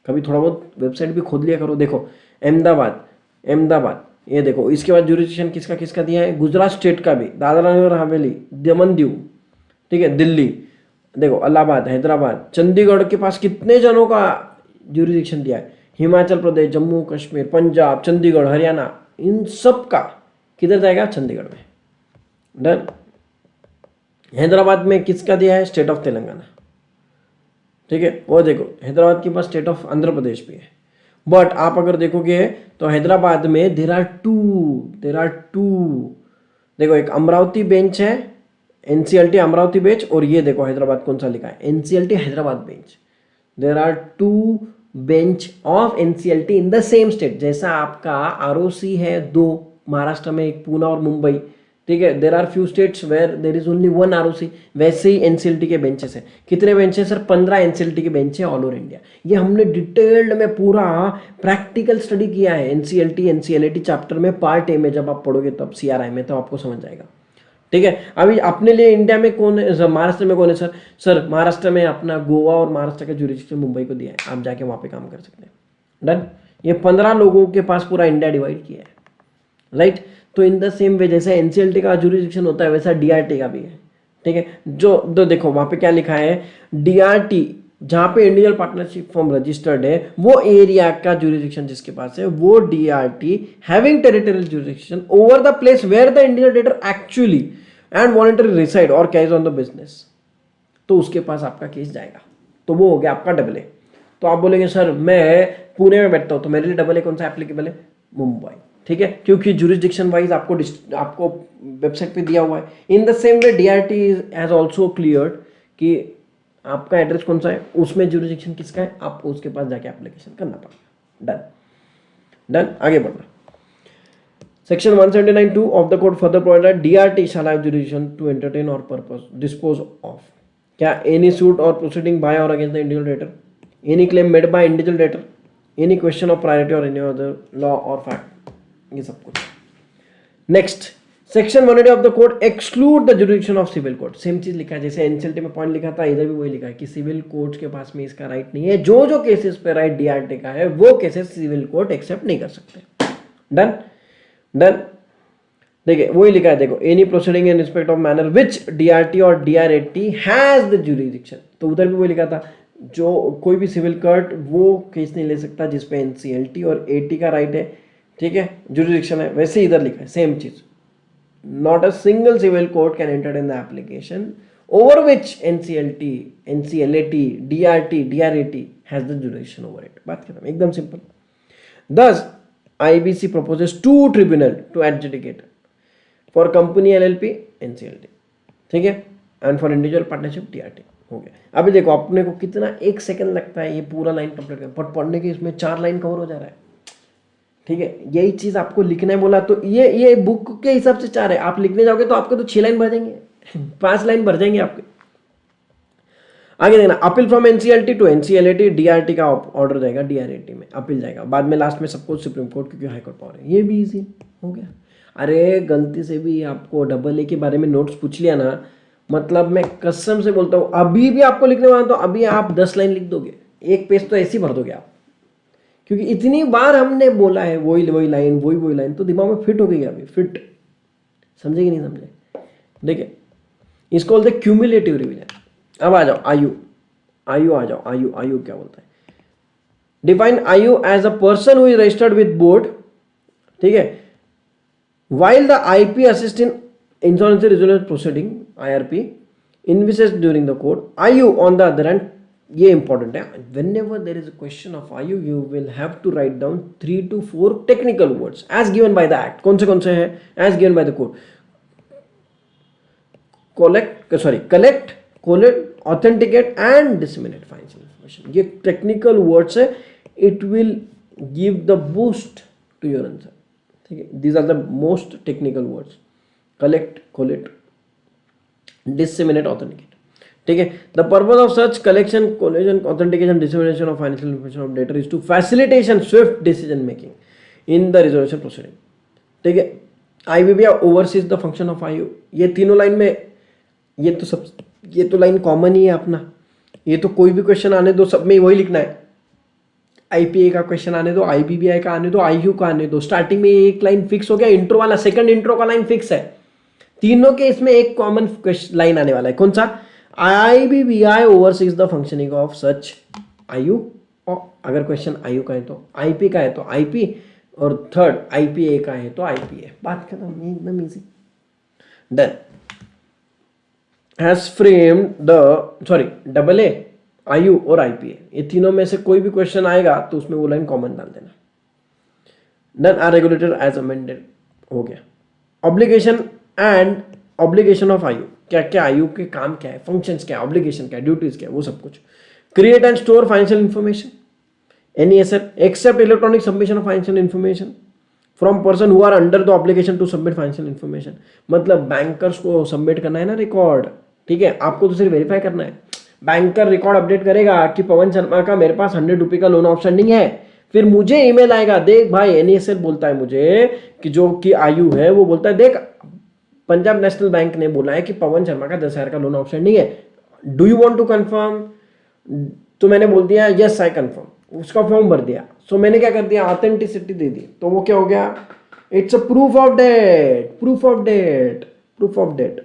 S1: कभी थोड़ा बहुत वेबसाइट भी खोद लिया करो। देखो अहमदाबाद, ये देखो, इसके बाद जुरिडिक्शन किसका किसका दिया है, गुजरात स्टेट का भी, दादरा नगर हवेली, दमन दीव, ठीक है, दिल्ली, देखो इलाहाबाद, हैदराबाद, चंडीगढ़ के पास कितने जनों का ज्यूरिडिक्शन दिया है? हिमाचल प्रदेश, जम्मू कश्मीर, पंजाब, चंडीगढ़, हरियाणा, इन सब का किधर जाएगा? चंडीगढ़ में। डन। हैदराबाद में किसका दिया है? State of Telangana. ठीक है, वो देखो हैदराबाद के पास स्टेट ऑफ आंध्र प्रदेश भी है। बट आप अगर देखोगे तो हैदराबाद में देर आर टू देखो, एक अमरावती बेंच है, एनसीएलटी अमरावती बेंच, और ये देखो हैदराबाद कौन सा लिखा है? NCLT Hyderabad bench. There are 2 bench of NCLT in the same state. जैसा आपका आरओसी है 2 महाराष्ट्र में, एक पूना और मुंबई, ठीक है, there are few states where there is only 1 ROC, वैसे ही एनसीएलटी के बेंचेस है। कितने बेंच है सर? 15 एनसीएलटी के बेंच है ऑल ओवर इंडिया। ये हमने डिटेल्ड में पूरा प्रैक्टिकल स्टडी किया है एनसीएलटी एनसीएलटी चैप्टर में, पार्ट ए में। जब आप पढ़ोगे तब सीआरआई में, तो आपको समझ जाएगा। ठीक है, अभी अपने लिए इंडिया में कौन है? महाराष्ट्र में कौन है सर? सर महाराष्ट्र में अपना गोवा और महाराष्ट्र का ज्यूरिडिक्शन मुंबई को दिया है, आप जाके वहाँ पे काम कर सकते हैं। डन। ये 15 लोगों के पास पूरा इंडिया डिवाइड किया है, राइट। तो इन द सेम वे जैसे एनसीएलटी का ज्यूरिडिक्शन होता है, वैसा डीआरटी का भी है। ठीक है, जो तो देखो वहाँ पे क्या लिखा है? डीआरटी जहाँ पे इंडिविजुअल पार्टनरशिप फॉर्म रजिस्टर्ड है, वो एरिया का ज्यूरिडिक्शन जिसके पास है, वो DRT having territorial jurisdiction over the place where the individual debtor actually and voluntary reside और कैरीज ऑन द बिजनेस, तो उसके पास आपका केस जाएगा। तो वो हो गया आपका डबल ए। तो आप बोलेंगे सर मैं पुणे में बैठता हूँ, तो मेरे लिए डबल ए कौन सा एप्लीकेबल है? मुंबई। ठीक है, क्योंकि ज्यूरिडिक्शन वाइज आपको वेबसाइट पे दिया हुआ है। इन the same way DRT has also cleared कि आपका एड्रेस कौन सा है, उसमें ज्यूरिडिक्शन किसका है, आपको उसके पास जाके एप्लीकेशन करना पड़ेगा। डन। आगे बढ़ना। Section 179(2) of the code further provide DRT shall have jurisdiction to entertain or purpose dispose of क्या any suit or proceeding by or against the individual debtor, any claim made by individual debtor, any question of priority or any other law or fact, ये सब कुछ। Next, section 180 of the code exclude the jurisdiction of civil court. Same चीज लिखा है जैसे NCLT में point लिखा था, इधर भी वही लिखा है कि सिविल कोर्ट के पास में इसका राइट नहीं है। जो केसेस पे राइट डीआरटी का है, वो केसेस सिविल कोर्ट एक्सेप्ट नहीं कर सकते। डन। देखिए वही लिखा है, देखो any proceeding in respect of manner which DRT और डीआरएटी हैज द ज्यूरिडिक्शन। तो उधर भी वही लिखा था, जो कोई भी सिविल कोर्ट वो केस नहीं ले सकता जिसपे एनसीएलटी और एटी का राइट है, ठीक है, ज्यूरिडिक्शन है। वैसे इधर लिखा है सेम चीज, not a single civil court can entertain the application over which NCLT, NCLAT, DRT, DRAT has the jurisdiction over it. बात खत्म, एकदम simple. Thus, IBC proposes 2 tribunal to adjudicate for company LLP NCLT, ठीक है, and for individual partnership DRT। हो गया। अभी देखो अपने को कितना 1 सेकंड लगता है ये पूरा लाइन कंप्लीट करने, बट पढ़ने के इसमें 4 लाइन कवर हो जा रहा है। ठीक है, यही चीज आपको लिखना है बोला, तो ये बुक के हिसाब से 4 है। आप लिखने जाओगे तो आपके तो 6 लाइन भर जाएंगे 5 लाइन भर जाएंगे आपके। आगे देखना, appeal from NCLT to NCLAT, DRT का ऑर्डर जाएगा डीआरएटी में, अपील जाएगा बाद में, लास्ट में सबको सुप्रीम कोर्ट, क्योंकि हाई कोर्ट पावर है। ये भी इजी हो गया। अरे गलती से भी आपको डबल ए के बारे में नोट्स पूछ लिया ना, मतलब मैं कसम से बोलता हूँ, अभी भी आपको लिखने वाला तो अभी आप 10 लाइन लिख दोगे, 1 पेज तो ऐसे ही भर दोगे आप, क्योंकि इतनी बार हमने बोला है वही लाइन, तो दिमाग में फिट हो गई अभी, फिट। समझे कि नहीं समझे? देखिए, इसको बोलते हैं क्यूमुलेटिव रिवीजन। अब आ जाओ आयु आ जाओ, आयु क्या बोलता है? Define IU as a person who is registered with board, ठीक है, while the IP assist in insolvency resolution proceeding IRP invices during the court, IU on the other hand, ये important है, whenever there is a question of IU you will have to write down 3 to 4 technical words as given by the act। कौन से है? as given by the court। collect, authenticate and disseminate financial information, ये technical words है, it will give the boost to your answer। ठीक है, these are the most technical words, collect, collate, disseminate, authenticate। ठीक है, the purpose of such collection, collation, authentication, dissemination of financial information of data is to facilitation swift decision making in the resolution proceeding। ठीक है, IBBI oversees the function of IU। ये तीनों line में, ये तो line common ही है अपना, ये तो कोई भी क्वेश्चन आने दो सब में वही लिखना है। आईपीए का क्वेश्चन आने दो, आईबीबीआई का आने दो, आईयू का आने दो, स्टार्टिंग में एक लाइन फिक्स हो गया, इंट्रो वाला, सेकंड इंट्रो का लाइन फिक्स है। तीनों के इसमें एक कॉमन लाइन आने वाला है, कौन सा? IBBI oversees the functioning of such IU, और अगर क्वेश्चन IU का है तो IP का है तो IP, और थर्ड IPA का है तो IPA. बात खत्म, एकदम easy. Then has framed the AA, IU और IPA, ये तीनों में से कोई भी क्वेश्चन आएगा तो उसमें वो लाइन कॉमन डाल देना. Then are regulated as amended, हो गया. Obligation and obligation of IU, क्या क्या IU के काम क्या है, फंक्शंस क्या है, ऑब्लिगेशन क्या है, ड्यूटीज क्या है, वो सब कुछ. Create and store financial information, NESL, accept electronic submission of financial information from person who are under the obligation to submit financial information. मतलब बैंकर्स को सबमिट करना है ना रिकॉर्ड, ठीक है, आपको तो सिर्फ वेरीफाई करना है. बैंकर रिकॉर्ड अपडेट करेगा कि पवन शर्मा का मेरे पास 100 रुपये का लोन आउटस्टैंडिंग है, फिर मुझे ईमेल आएगा, देख भाई NESL बोलता है मुझे कि जो कि IU है वो बोलता है देख पंजाब नेशनल बैंक ने बोला है कि पवन शर्मा का 10,000 का लोन आउटस्टैंडिंग है, do you want to confirm. तो मैंने बोल दिया यस आई कंफर्म, उसका फॉर्म भर दिया. सो मैंने क्या कर दिया, ऑथेंटिसिटी दे दी, तो वो क्या हो गया, it's a proof of debt, proof of debt, proof of debt.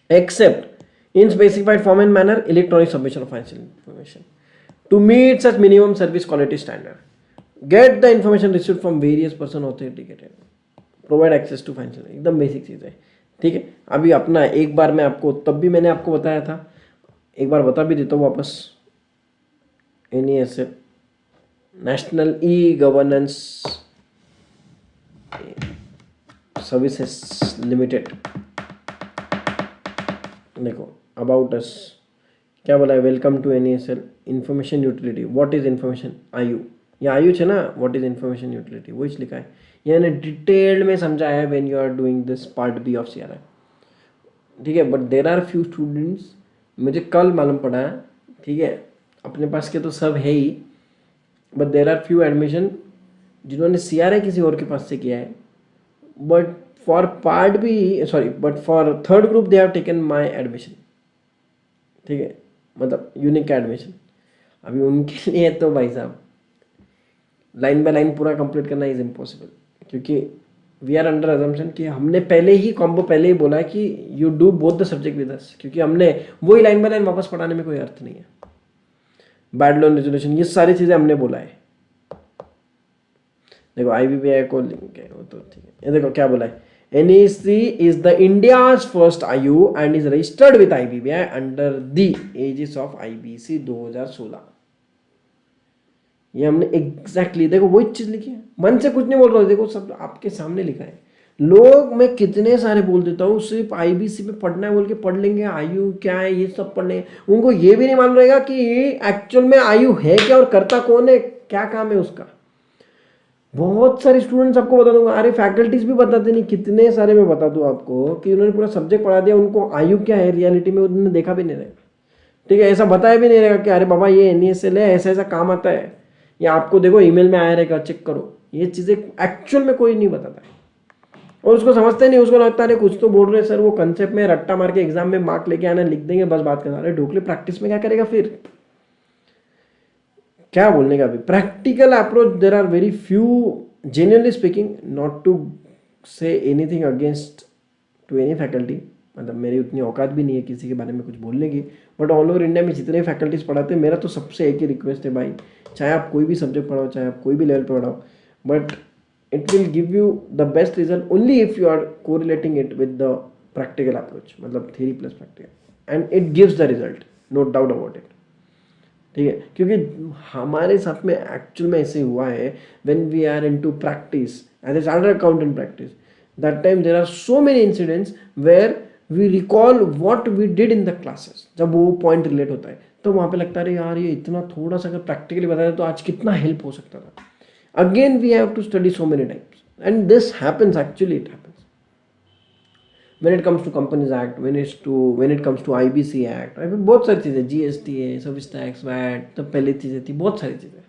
S1: Accept in specified form and manner electronic submission of financial information to meet such minimum service quality standard. Get the information received from various person authenticated. Provide access to financial. एकदम basic चीज़ है, ठीक है. अभी अपना एक बार मैं आपको, तब भी मैंने आपको बताया था, एक बार बता भी देता हूँ वापस. NESL, national e governance services limited. देखो अबाउट अस क्या बोला है, welcome to NESL information utility. What is information, IU, ये IU है ना, व्हाट इज इन्फॉर्मेशन यूटिलिटी, वो लिखा है. यानी डिटेल्ड में समझाया है when you are doing this part B of CRI, ठीक है. But there are few students, मुझे कल मालूम पड़ा है, ठीक है, अपने पास के तो सब है ही, but there are few admission जिन्होंने CRI किसी और के पास से किया है, but for part B, but for third group they have taken my admission, ठीक है, मतलब यूनिक का एडमिशन. अभी उनके लिए तो भाई साहब लाइन बाय लाइन पूरा कंप्लीट करना इज इम्पॉसिबल, क्योंकि वी आर अंडर अजम्पशन कि हमने पहले ही कॉम्बो पहले ही बोला है कि you do both the subject with us, क्योंकि हमने वही लाइन बाय लाइन वापस पढ़ाने में कोई अर्थ नहीं है. बैड लोन रेजोल्यूशन, ये सारी चीज़ें हमने बोला है. देखो IBBI को लिंक है वो तो ठीक है. ये देखो क्या बोला है, NEC is the India's first IU and is registered with IBBI under the aegis of IBC 2016. ये हमने एग्जैक्टली देखो वही चीज लिखी है, मन से कुछ नहीं बोल रहा, देखो सब आपके सामने लिखा है. लोग मैं कितने सारे बोल देता हूँ सिर्फ IBC पे पढ़ना है बोल के पढ़ लेंगे, IU क्या है ये सब पढ़ लेंगे, उनको ये भी नहीं मालूम रहेगा कि एक्चुअल में IU है क्या और करता कौन है, क्या काम है उसका. बहुत सारे स्टूडेंट्स आपको बता दूंगा, अरे फैकल्टीज भी बताते नहीं, कितने सारे मैं बता दूं आपको कि उन्होंने पूरा सब्जेक्ट पढ़ा दिया, उनको IU क्या है रियलिटी में उन्होंने देखा भी नहीं रहेगा, ठीक है, ऐसा बताया भी नहीं रहेगा कि अरे बाबा ये NESL है, ऐसा ऐसा काम आता है, या आपको देखो ईमेल में आया रहेगा चेक करो, ये चीज़ें एक्चुअल में कोई नहीं बताता है. और उसको समझते नहीं, उसको लगता है कुछ तो बोल रहे सर, वो कंसेप्ट में रट्टा मार के एग्जाम में मार्क लेके आना, लिख देंगे बस बात करना. अरे ढोकले प्रैक्टिस में क्या करेगा फिर, क्या बोलने का. अभी practical approach, there are very few, genuinely speaking, not to say anything against to any faculty, मतलब मेरी उतनी औकात भी नहीं है किसी के बारे में कुछ बोलने की, बट ऑल ओवर इंडिया में जितने फैकल्टीज पढ़ाते हैं, मेरा तो सबसे एक ही रिक्वेस्ट है भाई, चाहे आप कोई भी सब्जेक्ट पढ़ाओ, चाहे आप कोई भी लेवल पर पढ़ाओ, but it will give you the best result only if you are correlating it with the practical approach, मतलब theory plus practical, and it gives the result, no doubt about it, ठीक है. क्योंकि हमारे साथ में actual में ऐसे हुआ है, when we are into practice as a chartered accountant practice, that time there are so many incidents where we recall what we did in the classes. जब वो पॉइंट रिलेट होता है तो वहाँ पे लगता है यार ये इतना थोड़ा सा अगर प्रैक्टिकली बताया तो आज कितना हेल्प हो सकता था. Again we have to study so many times, and this happens, actually it happens when it comes to Companies Act, when it comes to IBC Act, बहुत सारी चीज़ें, GST है, सर्विस टैक्स, वैट, तो पहले चीज़ें थी, बहुत सारी चीज़ें,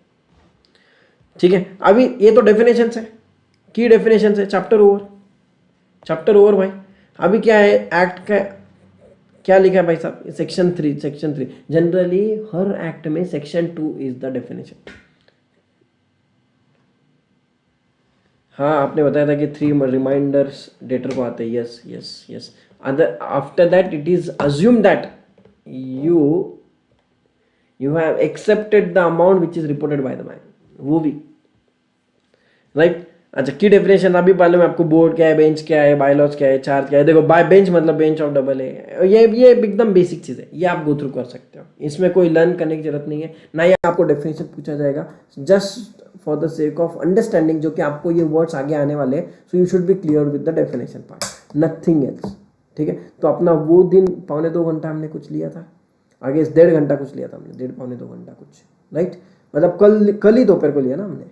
S1: ठीक है. अभी ये तो डेफिनेशन है, की डेफिनेशन है, चैप्टर ओवर भाई. अभी क्या है एक्ट का, क्या लिखा है भाई साहब, सेक्शन 3. जनरली हर एक्ट में सेक्शन 2 इज द डेफिनेशन. हाँ आपने बताया था कि 3 रिमाइंडर्स डेटर को आते हैं, yes. Other after that it is assume that you you have accepted the amount which is reported by the bank, वो भी राइट। अच्छा, की डेफिनेशन अभी मालूम है आपको, बोर्ड क्या है, बेंच क्या है, बायलॉज क्या है, चार्ज क्या है। देखो बाय बेंच मतलब बेंच ऑफ डबल है, ये एकदम बेसिक चीज़ है, ये आप गो थ्रू कर सकते हो, इसमें कोई लर्न करने की जरूरत नहीं है, ना ही आपको डेफिनेशन पूछा जाएगा, just for the sake of understanding जो कि आपको ये वर्ड्स आगे आने वाले, so you should be clear with the definition part, nothing else. ठीक है, तो अपना वो दिन 1.25 घंटा हमने कुछ लिया था, आगे 1.5 घंटा कुछ लिया था हमने, 1.5 पौने 2 घंटा कुछ, राइट। मतलब कल ही दोपहर को लिया ना हमने,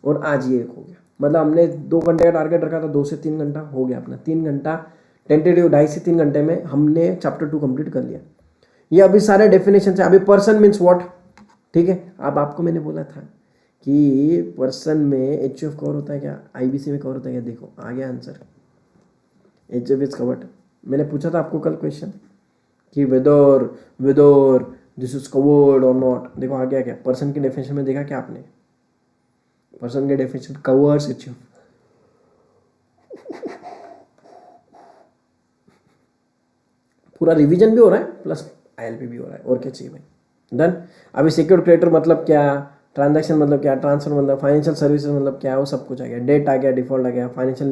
S1: और आज ये एक हो गया। मतलब हमने 2 घंटे का टारगेट रखा था, 2 से 3 घंटा हो गया अपना, 3 घंटा टेंटेटिव, 2.5 से 3 घंटे में हमने चैप्टर 2 कंप्लीट कर लिया। ये अभी सारे डेफिनेशन है। अभी पर्सन मीन्स व्हाट, ठीक है। अब आपको मैंने बोला था कि पर्सन में एचयूएफ कवर होता है क्या, आईबीसी में कवर होता है क्या, देखो आ गया आंसर, एचयूएफ इज कवर्ड। मैंने पूछा था आपको कल क्वेश्चन कि वेदर दिस इज कवर्ड और नॉट, देखो आ गया क्या, पर्सन की डेफिनेशन में देखा क्या आपने, पर्सन के डेफिनेशन कवर्स एचयूएफ। पूरा रिवीजन भी हो रहा है प्लस आईएलपी भी हो रहा है, और क्या चाहिए भाई। डन। अभी सिक्योर्ड क्रेडिटर मतलब क्या, ट्रांजैक्शन मतलब क्या, ट्रांसफर मतलब, फाइनेंशियल सर्विसेज मतलब क्या, वो सब कुछ आ गया। डेट आ गया, डिफॉल्ट आ गया, फाइनेंशियल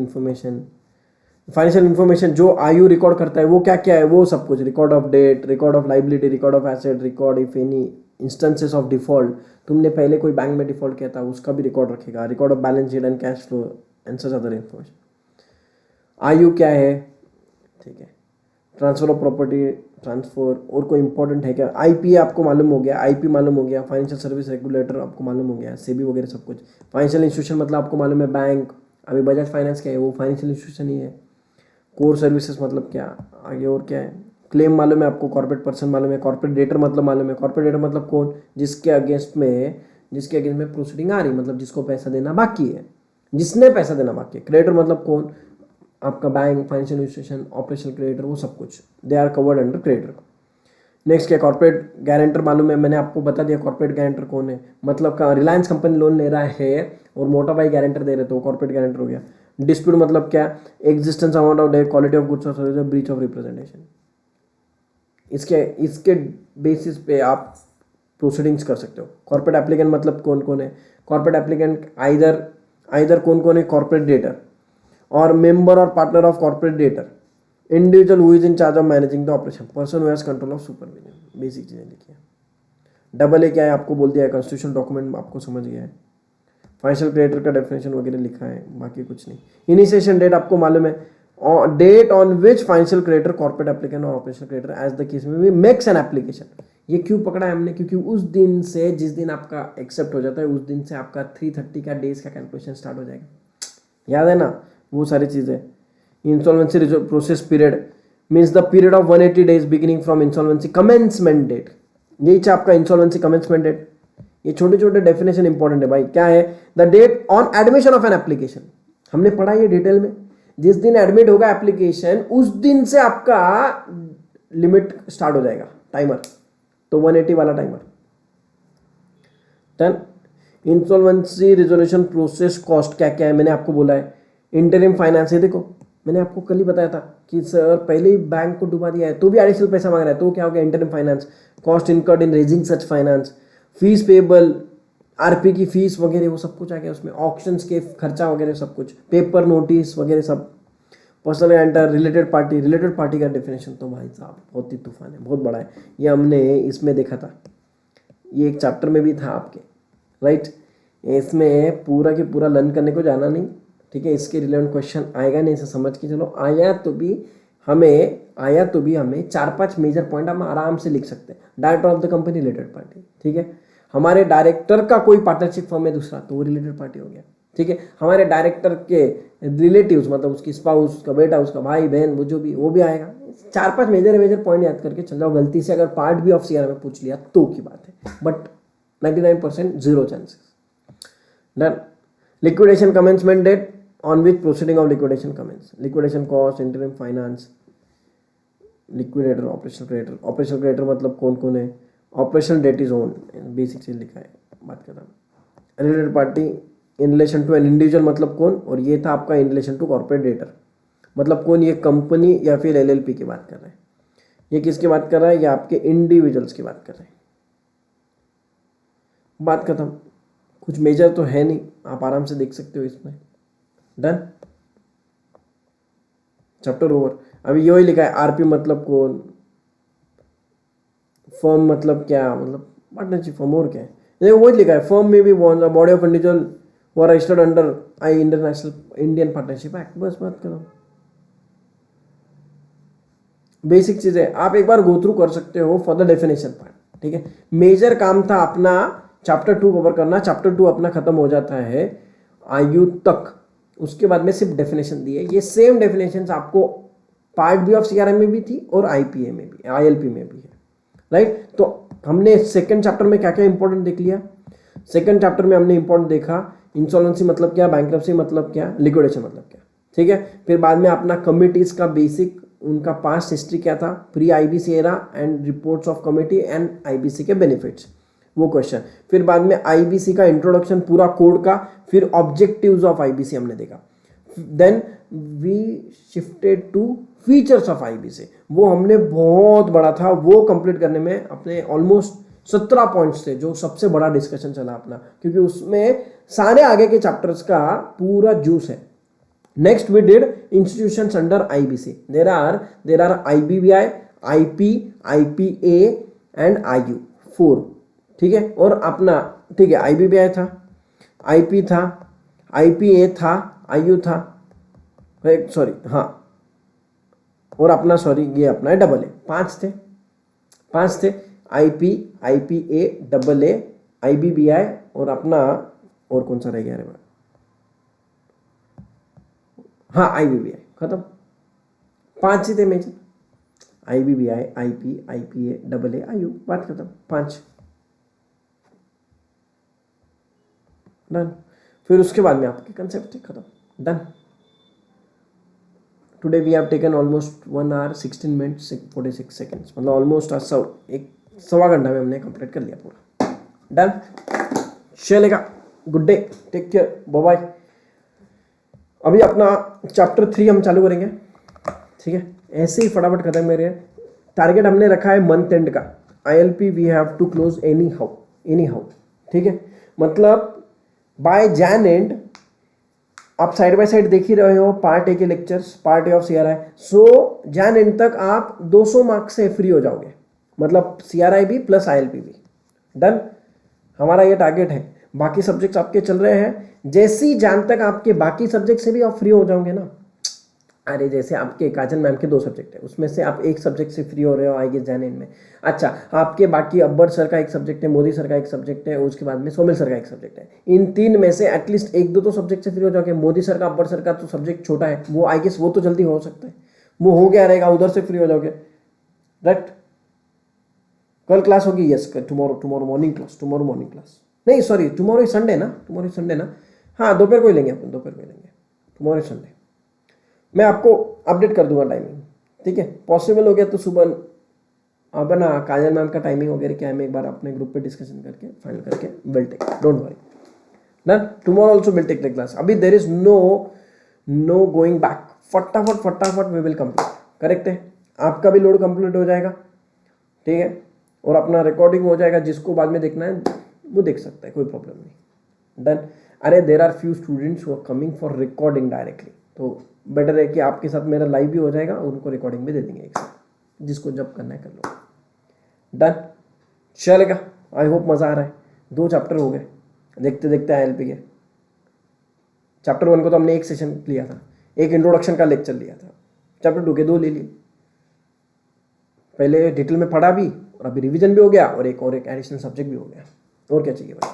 S1: इन्फॉर्मेशन जो आयु रिकॉर्ड करता है वो क्या क्या है, वो सब कुछ, record of debt, record of liability, record of asset, record if any instances of default, तुमने पहले कोई बैंक में डिफॉल्ट किया था उसका भी रिकॉर्ड रखेगा, record of balance sheet and cash flow and such other information. आयु क्या है, ठीक है। ट्रांसफर ऑफ प्रॉपर्टी, ट्रांसफर, और कोई इंपॉर्टेंट है क्या, आईपी आपको मालूम हो गया, आईपी मालूम हो गया, फाइनेंशियल सर्विस रेगुलेटर आपको मालूम हो गया, सेबी वगैरह सब कुछ। फाइनेंशियल इंस्टीट्यूशन मतलब आपको मालूम है बैंक, अभी बजाज फाइनेंस क्या है, वो फाइनेंशियल इंस्टीट्यूशन ही है। कोर सर्विसेज मतलब क्या, आगे और क्या है। क्लेम मालूम है आपको, कॉर्पोरेट पर्सन मालूम है, कॉर्पोरेट डेटर मतलब मालूम है, कॉर्पोरेट डेटर मतलब कौन, जिसके अगेंस्ट में प्रोसीडिंग आ रही, मतलब जिसको पैसा देना बाकी है, जिसने पैसा देना बाकी है। क्रेडिटर मतलब कौन, आपका bank, financial institution, operational creditor, वो सब कुछ, they are covered under creditor. Next क्या, कॉर्पोरेट गारंटर मालूम है, मैंने आपको बता दिया कॉर्पोरेट गारंटर कौन है, मतलब का रिलायंस कंपनी लोन ले रहा है और मोटा भाई गारंटर दे रहे, तो कॉर्पोरेट गारंटर हो गया। डिस्प्यूट मतलब क्या, existence, amount of debt, quality of goods और सर्विस, ब्रीच ऑफ रिप्रेजेंटेशन। इसके बेसिस पे आप प्रोसीडिंग्स कर सकते हो। कॉर्पोरेट एप्लीकेंट मतलब कौन कौन है, कॉर्पोरेट एप्लीकेंट आइदर कौन कौन है, कॉर्पोरेट डेटर और मेंबर और partner of corporate debtor, individual who is in charge of managing the operation, person who has control of supervision. Basic चीज़ें लिखी है। डबल ए क्या है आपको बोल दिया है, कॉन्स्टिट्यूशन डॉक्यूमेंट आपको समझ गया है। फाइनेंशियल क्रेडिटर का डेफिनेशन वगैरह लिखा है, बाकी कुछ नहीं। इनिशिएशन डेट आपको मालूम है, date on which financial creditor, corporate applicant और operational creditor as the case में भी मेक्स एन एप्लीकेशन। ये क्यों पकड़ा है हमने, क्योंकि उस दिन से, जिस दिन आपका एक्सेप्ट हो जाता है, उस दिन से आपका 330 का डेज का कैलकुलेशन स्टार्ट हो जाएगा। याद है ना वो सारी चीज़ें। Insolvency process period means the period of 180 days beginning from insolvency commencement date, यही है आपका इंसॉल्वेंसी कमेंसमेंट डेट। ये छोटे छोटे डेफिनेशन इंपॉर्टेंट है भाई। क्या है, the date on admission of an application, हमने पढ़ा ये डिटेल में, जिस दिन एडमिट होगा एप्लीकेशन उस दिन से आपका लिमिट स्टार्ट हो जाएगा, टाइमर, तो 180 वाला timer. Then insolvency resolution process cost क्या क्या है, मैंने आपको बोला है। इंटरिम फाइनेंस है, देखो मैंने आपको कल ही बताया था कि सर पहले ही बैंक को डुबा दिया है तो भी एडिशनल पैसा मांग रहा है, तो क्या हो गया, interim finance. Cost incurred in raising such finance, fees payable, RP की फीस वगैरह वो सब कुछ आ गया उसमें, ऑक्शंस के खर्चा वगैरह सब कुछ, पेपर नोटिस वगैरह सब। पर्सनल एंटर, रिलेटेड पार्टी का डेफिनेशन तो भाई साहब बहुत ही तूफान है, बहुत बड़ा है। ये हमने इसमें देखा था, ये एक चैप्टर में भी था आपके, राइट। इसमें पूरा के पूरा लर्न करने को जाना नहीं, ठीक है। इसके रिलेवेंट क्वेश्चन आएगा नहीं, इसे समझ के चलो। आया तो भी हमें 4-5 मेजर पॉइंट हम आराम से लिख सकते हैं। Director of the company related party, ठीक है। हमारे डायरेक्टर का कोई पार्टनरशिप फर्म है दूसरा, तो वो रिलेटेड पार्टी हो गया, ठीक है। हमारे डायरेक्टर के रिलेटिव्स मतलब उसकी स्पाउस, उसका बेटा, उसका भाई बहन, वो जो भी, वो भी आएगा। 4-5 मेजर पॉइंट याद करके चल जाओ। गलती से अगर पार्ट भी ऑफ सीआर में पूछ लिया तो की बात है, but 99% zero chances. Done. Liquidation commencement date on which proceeding of liquidation commence, liquidation cost, interim finance, liquidator, operational creditor मतलब कौन कौन है, operational debt is own, basic चीज लिखा है, बात कर रहा हूँ। Related party in relation to an individual मतलब कौन, और ये था आपका in relation to corporate debtor मतलब कौन, ये कंपनी या फिर एलएलपी की बात कर रहे हैं। ये किसकी बात कर रहा है? ये आपके इंडिविजुअल्स की बात कर रहे हैं। बात खत्म। कुछ मेजर तो है नहीं, आप आराम से देख सकते हो इसमें। Done, chapter over. अभी यही लिखा है, आरपी मतलब कौन, फर्म मतलब क्या, मतलब पार्टनरशिप फर्म, और क्या है? ये वही लिखा है, फर्म में भी body of individual who are registered under I international Indian partnership act. बस बात करो, बेसिक चीजें आप एक बार गो थ्रू कर सकते हो फॉर द डेफिनेशन पार्ट। ठीक है, मेजर काम था अपना चैप्टर 2 कवर करना। चैप्टर 2 अपना खत्म हो जाता है आयु तक, उसके बाद में सिर्फ डेफिनेशन दी है। ये सेम डेफिनेशन आपको पार्ट बी ऑफ सीआरएम में भी थी और आईपीए में भी, आईएलपी में भी है, राइट। तो हमने सेकंड चैप्टर में क्या क्या इंपॉर्टेंट देख लिया। सेकंड चैप्टर में हमने इंपॉर्टेंट देखा इंसॉल्वेंसी मतलब क्या, बैंक्रप्सी मतलब क्या, लिक्विडेशन मतलब क्या। ठीक है, फिर बाद में अपना कमिटीज का बेसिक, उनका पास्ट हिस्ट्री क्या था, pre IBC era and reports of committee and IBC के बेनिफिट्स, वो क्वेश्चन। फिर बाद में आईबीसी का इंट्रोडक्शन पूरा कोड का, फिर ऑब्जेक्टिव्स ऑफ आईबीसी हमने देखा। Then we shifted to features of IBC, वो हमने बहुत बड़ा था, वो कंप्लीट करने में अपने ऑलमोस्ट 17 पॉइंट्स थे, जो सबसे बड़ा डिस्कशन चला अपना, क्योंकि उसमें सारे आगे के चैप्टर्स का पूरा जूस है। Next we did institutions under IBC. There are IBBI, IP, IPA and IU 4। ठीक है, और अपना ठीक है, आईबीबीआई था, आईपी था, आईपीए था, आईयू था, सॉरी हाँ, और अपना सॉरी ये अपना है डबल ए। पांच थे, आईपी, आईपीए, डबल ए, आईबीबीआई और अपना और कौन सा रह गया रे, हाँ आईबीबीआई। खत्म, 5 ही थे major, IBBI, IP, IPA, double A, IU. बात खत्म, 5 डन। फिर उसके बाद में आपके कंसेप्ट थे खत्म, done. Today we have taken almost 1 hour 16 minutes 46 seconds, मतलब ऑलमोस्ट एक सवा घंटा में हमने कंप्लीट कर लिया पूरा। डन, चलेगा। Good day, take care, bye bye. अभी अपना चैप्टर 3 हम चालू करेंगे। ठीक है, ऐसे ही फटाफट खत्म मेरे। टारगेट हमने रखा है मंथ एंड का, ILP we have to close anyhow. ठीक है, मतलब बाय जैन एंड आप साइड बाय साइड देख ही रहे हो पार्ट ए के lectures, part A of CRI. So June end तक आप 200 मार्क्स से फ्री हो जाओगे, मतलब सीआरआई भी प्लस आईएलपी भी। डन, हमारा ये टारगेट है। बाकी सब्जेक्ट्स आपके चल रहे हैं, जैसी जान तक आपके बाकी सब्जेक्ट से भी आप फ्री हो जाओगे ना। अरे जैसे आपके काजल मैम के 2 सब्जेक्ट है, उसमें से आप एक सब्जेक्ट से फ्री हो रहे हो आगे जैन एंड में। अच्छा, आपके बाकी अब्बर सर का एक सब्जेक्ट है, मोदी सर का एक सब्जेक्ट है, उसके बाद में सोमिल सर का एक सब्जेक्ट है। इन 3 में से एटलीस्ट 1-2 तो सब्जेक्ट से फ्री हो जाओगे। मोदी सर का, अब्बर सर का तो सब्जेक्ट छोटा है, वो आई गेस वो तो जल्दी हो सकता है, वो हो गया रहेगा, उधर से फ्री हो जाओगे, राइट। कल क्लास होगी, यस टुमारो मॉर्निंग क्लास, नहीं सॉरी टुमारो संडे ना, हाँ दोपहर को ही लेंगे अपन, टुमारो संडे। मैं आपको अपडेट कर दूंगा टाइमिंग, ठीक है। पॉसिबल हो गया तो सुबह अब ना काजल मैम का टाइमिंग वगैरह क्या है, मैं एक बार अपने ग्रुप पे डिस्कशन करके फाइनल करके will take, don't worry. Done, tomorrow also will take the class. अभी there is no going back, फटाफट वी विल कंप्लीट, करेक्ट है। आपका भी लोड कंप्लीट हो जाएगा, ठीक है, और अपना रिकॉर्डिंग हो जाएगा, जिसको बाद में देखना है वो देख सकता है, कोई प्रॉब्लम नहीं। डन। अरे there are few students who are coming for recording directly, तो बेटर है कि आपके साथ मेरा लाइव भी हो जाएगा और उनको रिकॉर्डिंग भी दे देंगे एक साथ, जिसको जब करना है कर लो। डन, चलेगा। आई होप मज़ा आ रहा है। 2 चैप्टर हो गए, देखते देखते आईएलपी के। चैप्टर 1 को तो हमने एक सेशन लिया था, एक इंट्रोडक्शन का लेक्चर लिया था। चैप्टर 2 के 2 ले लिए, पहले डिटेल में पढ़ा भी और अभी रिवीजन भी हो गया और एक एडिशनल सब्जेक्ट भी हो गया। और क्या चाहिए भाई,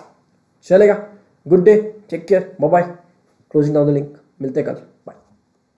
S1: चलेगा। Good day, take care, bye bye. Closing down the link, मिलते कल।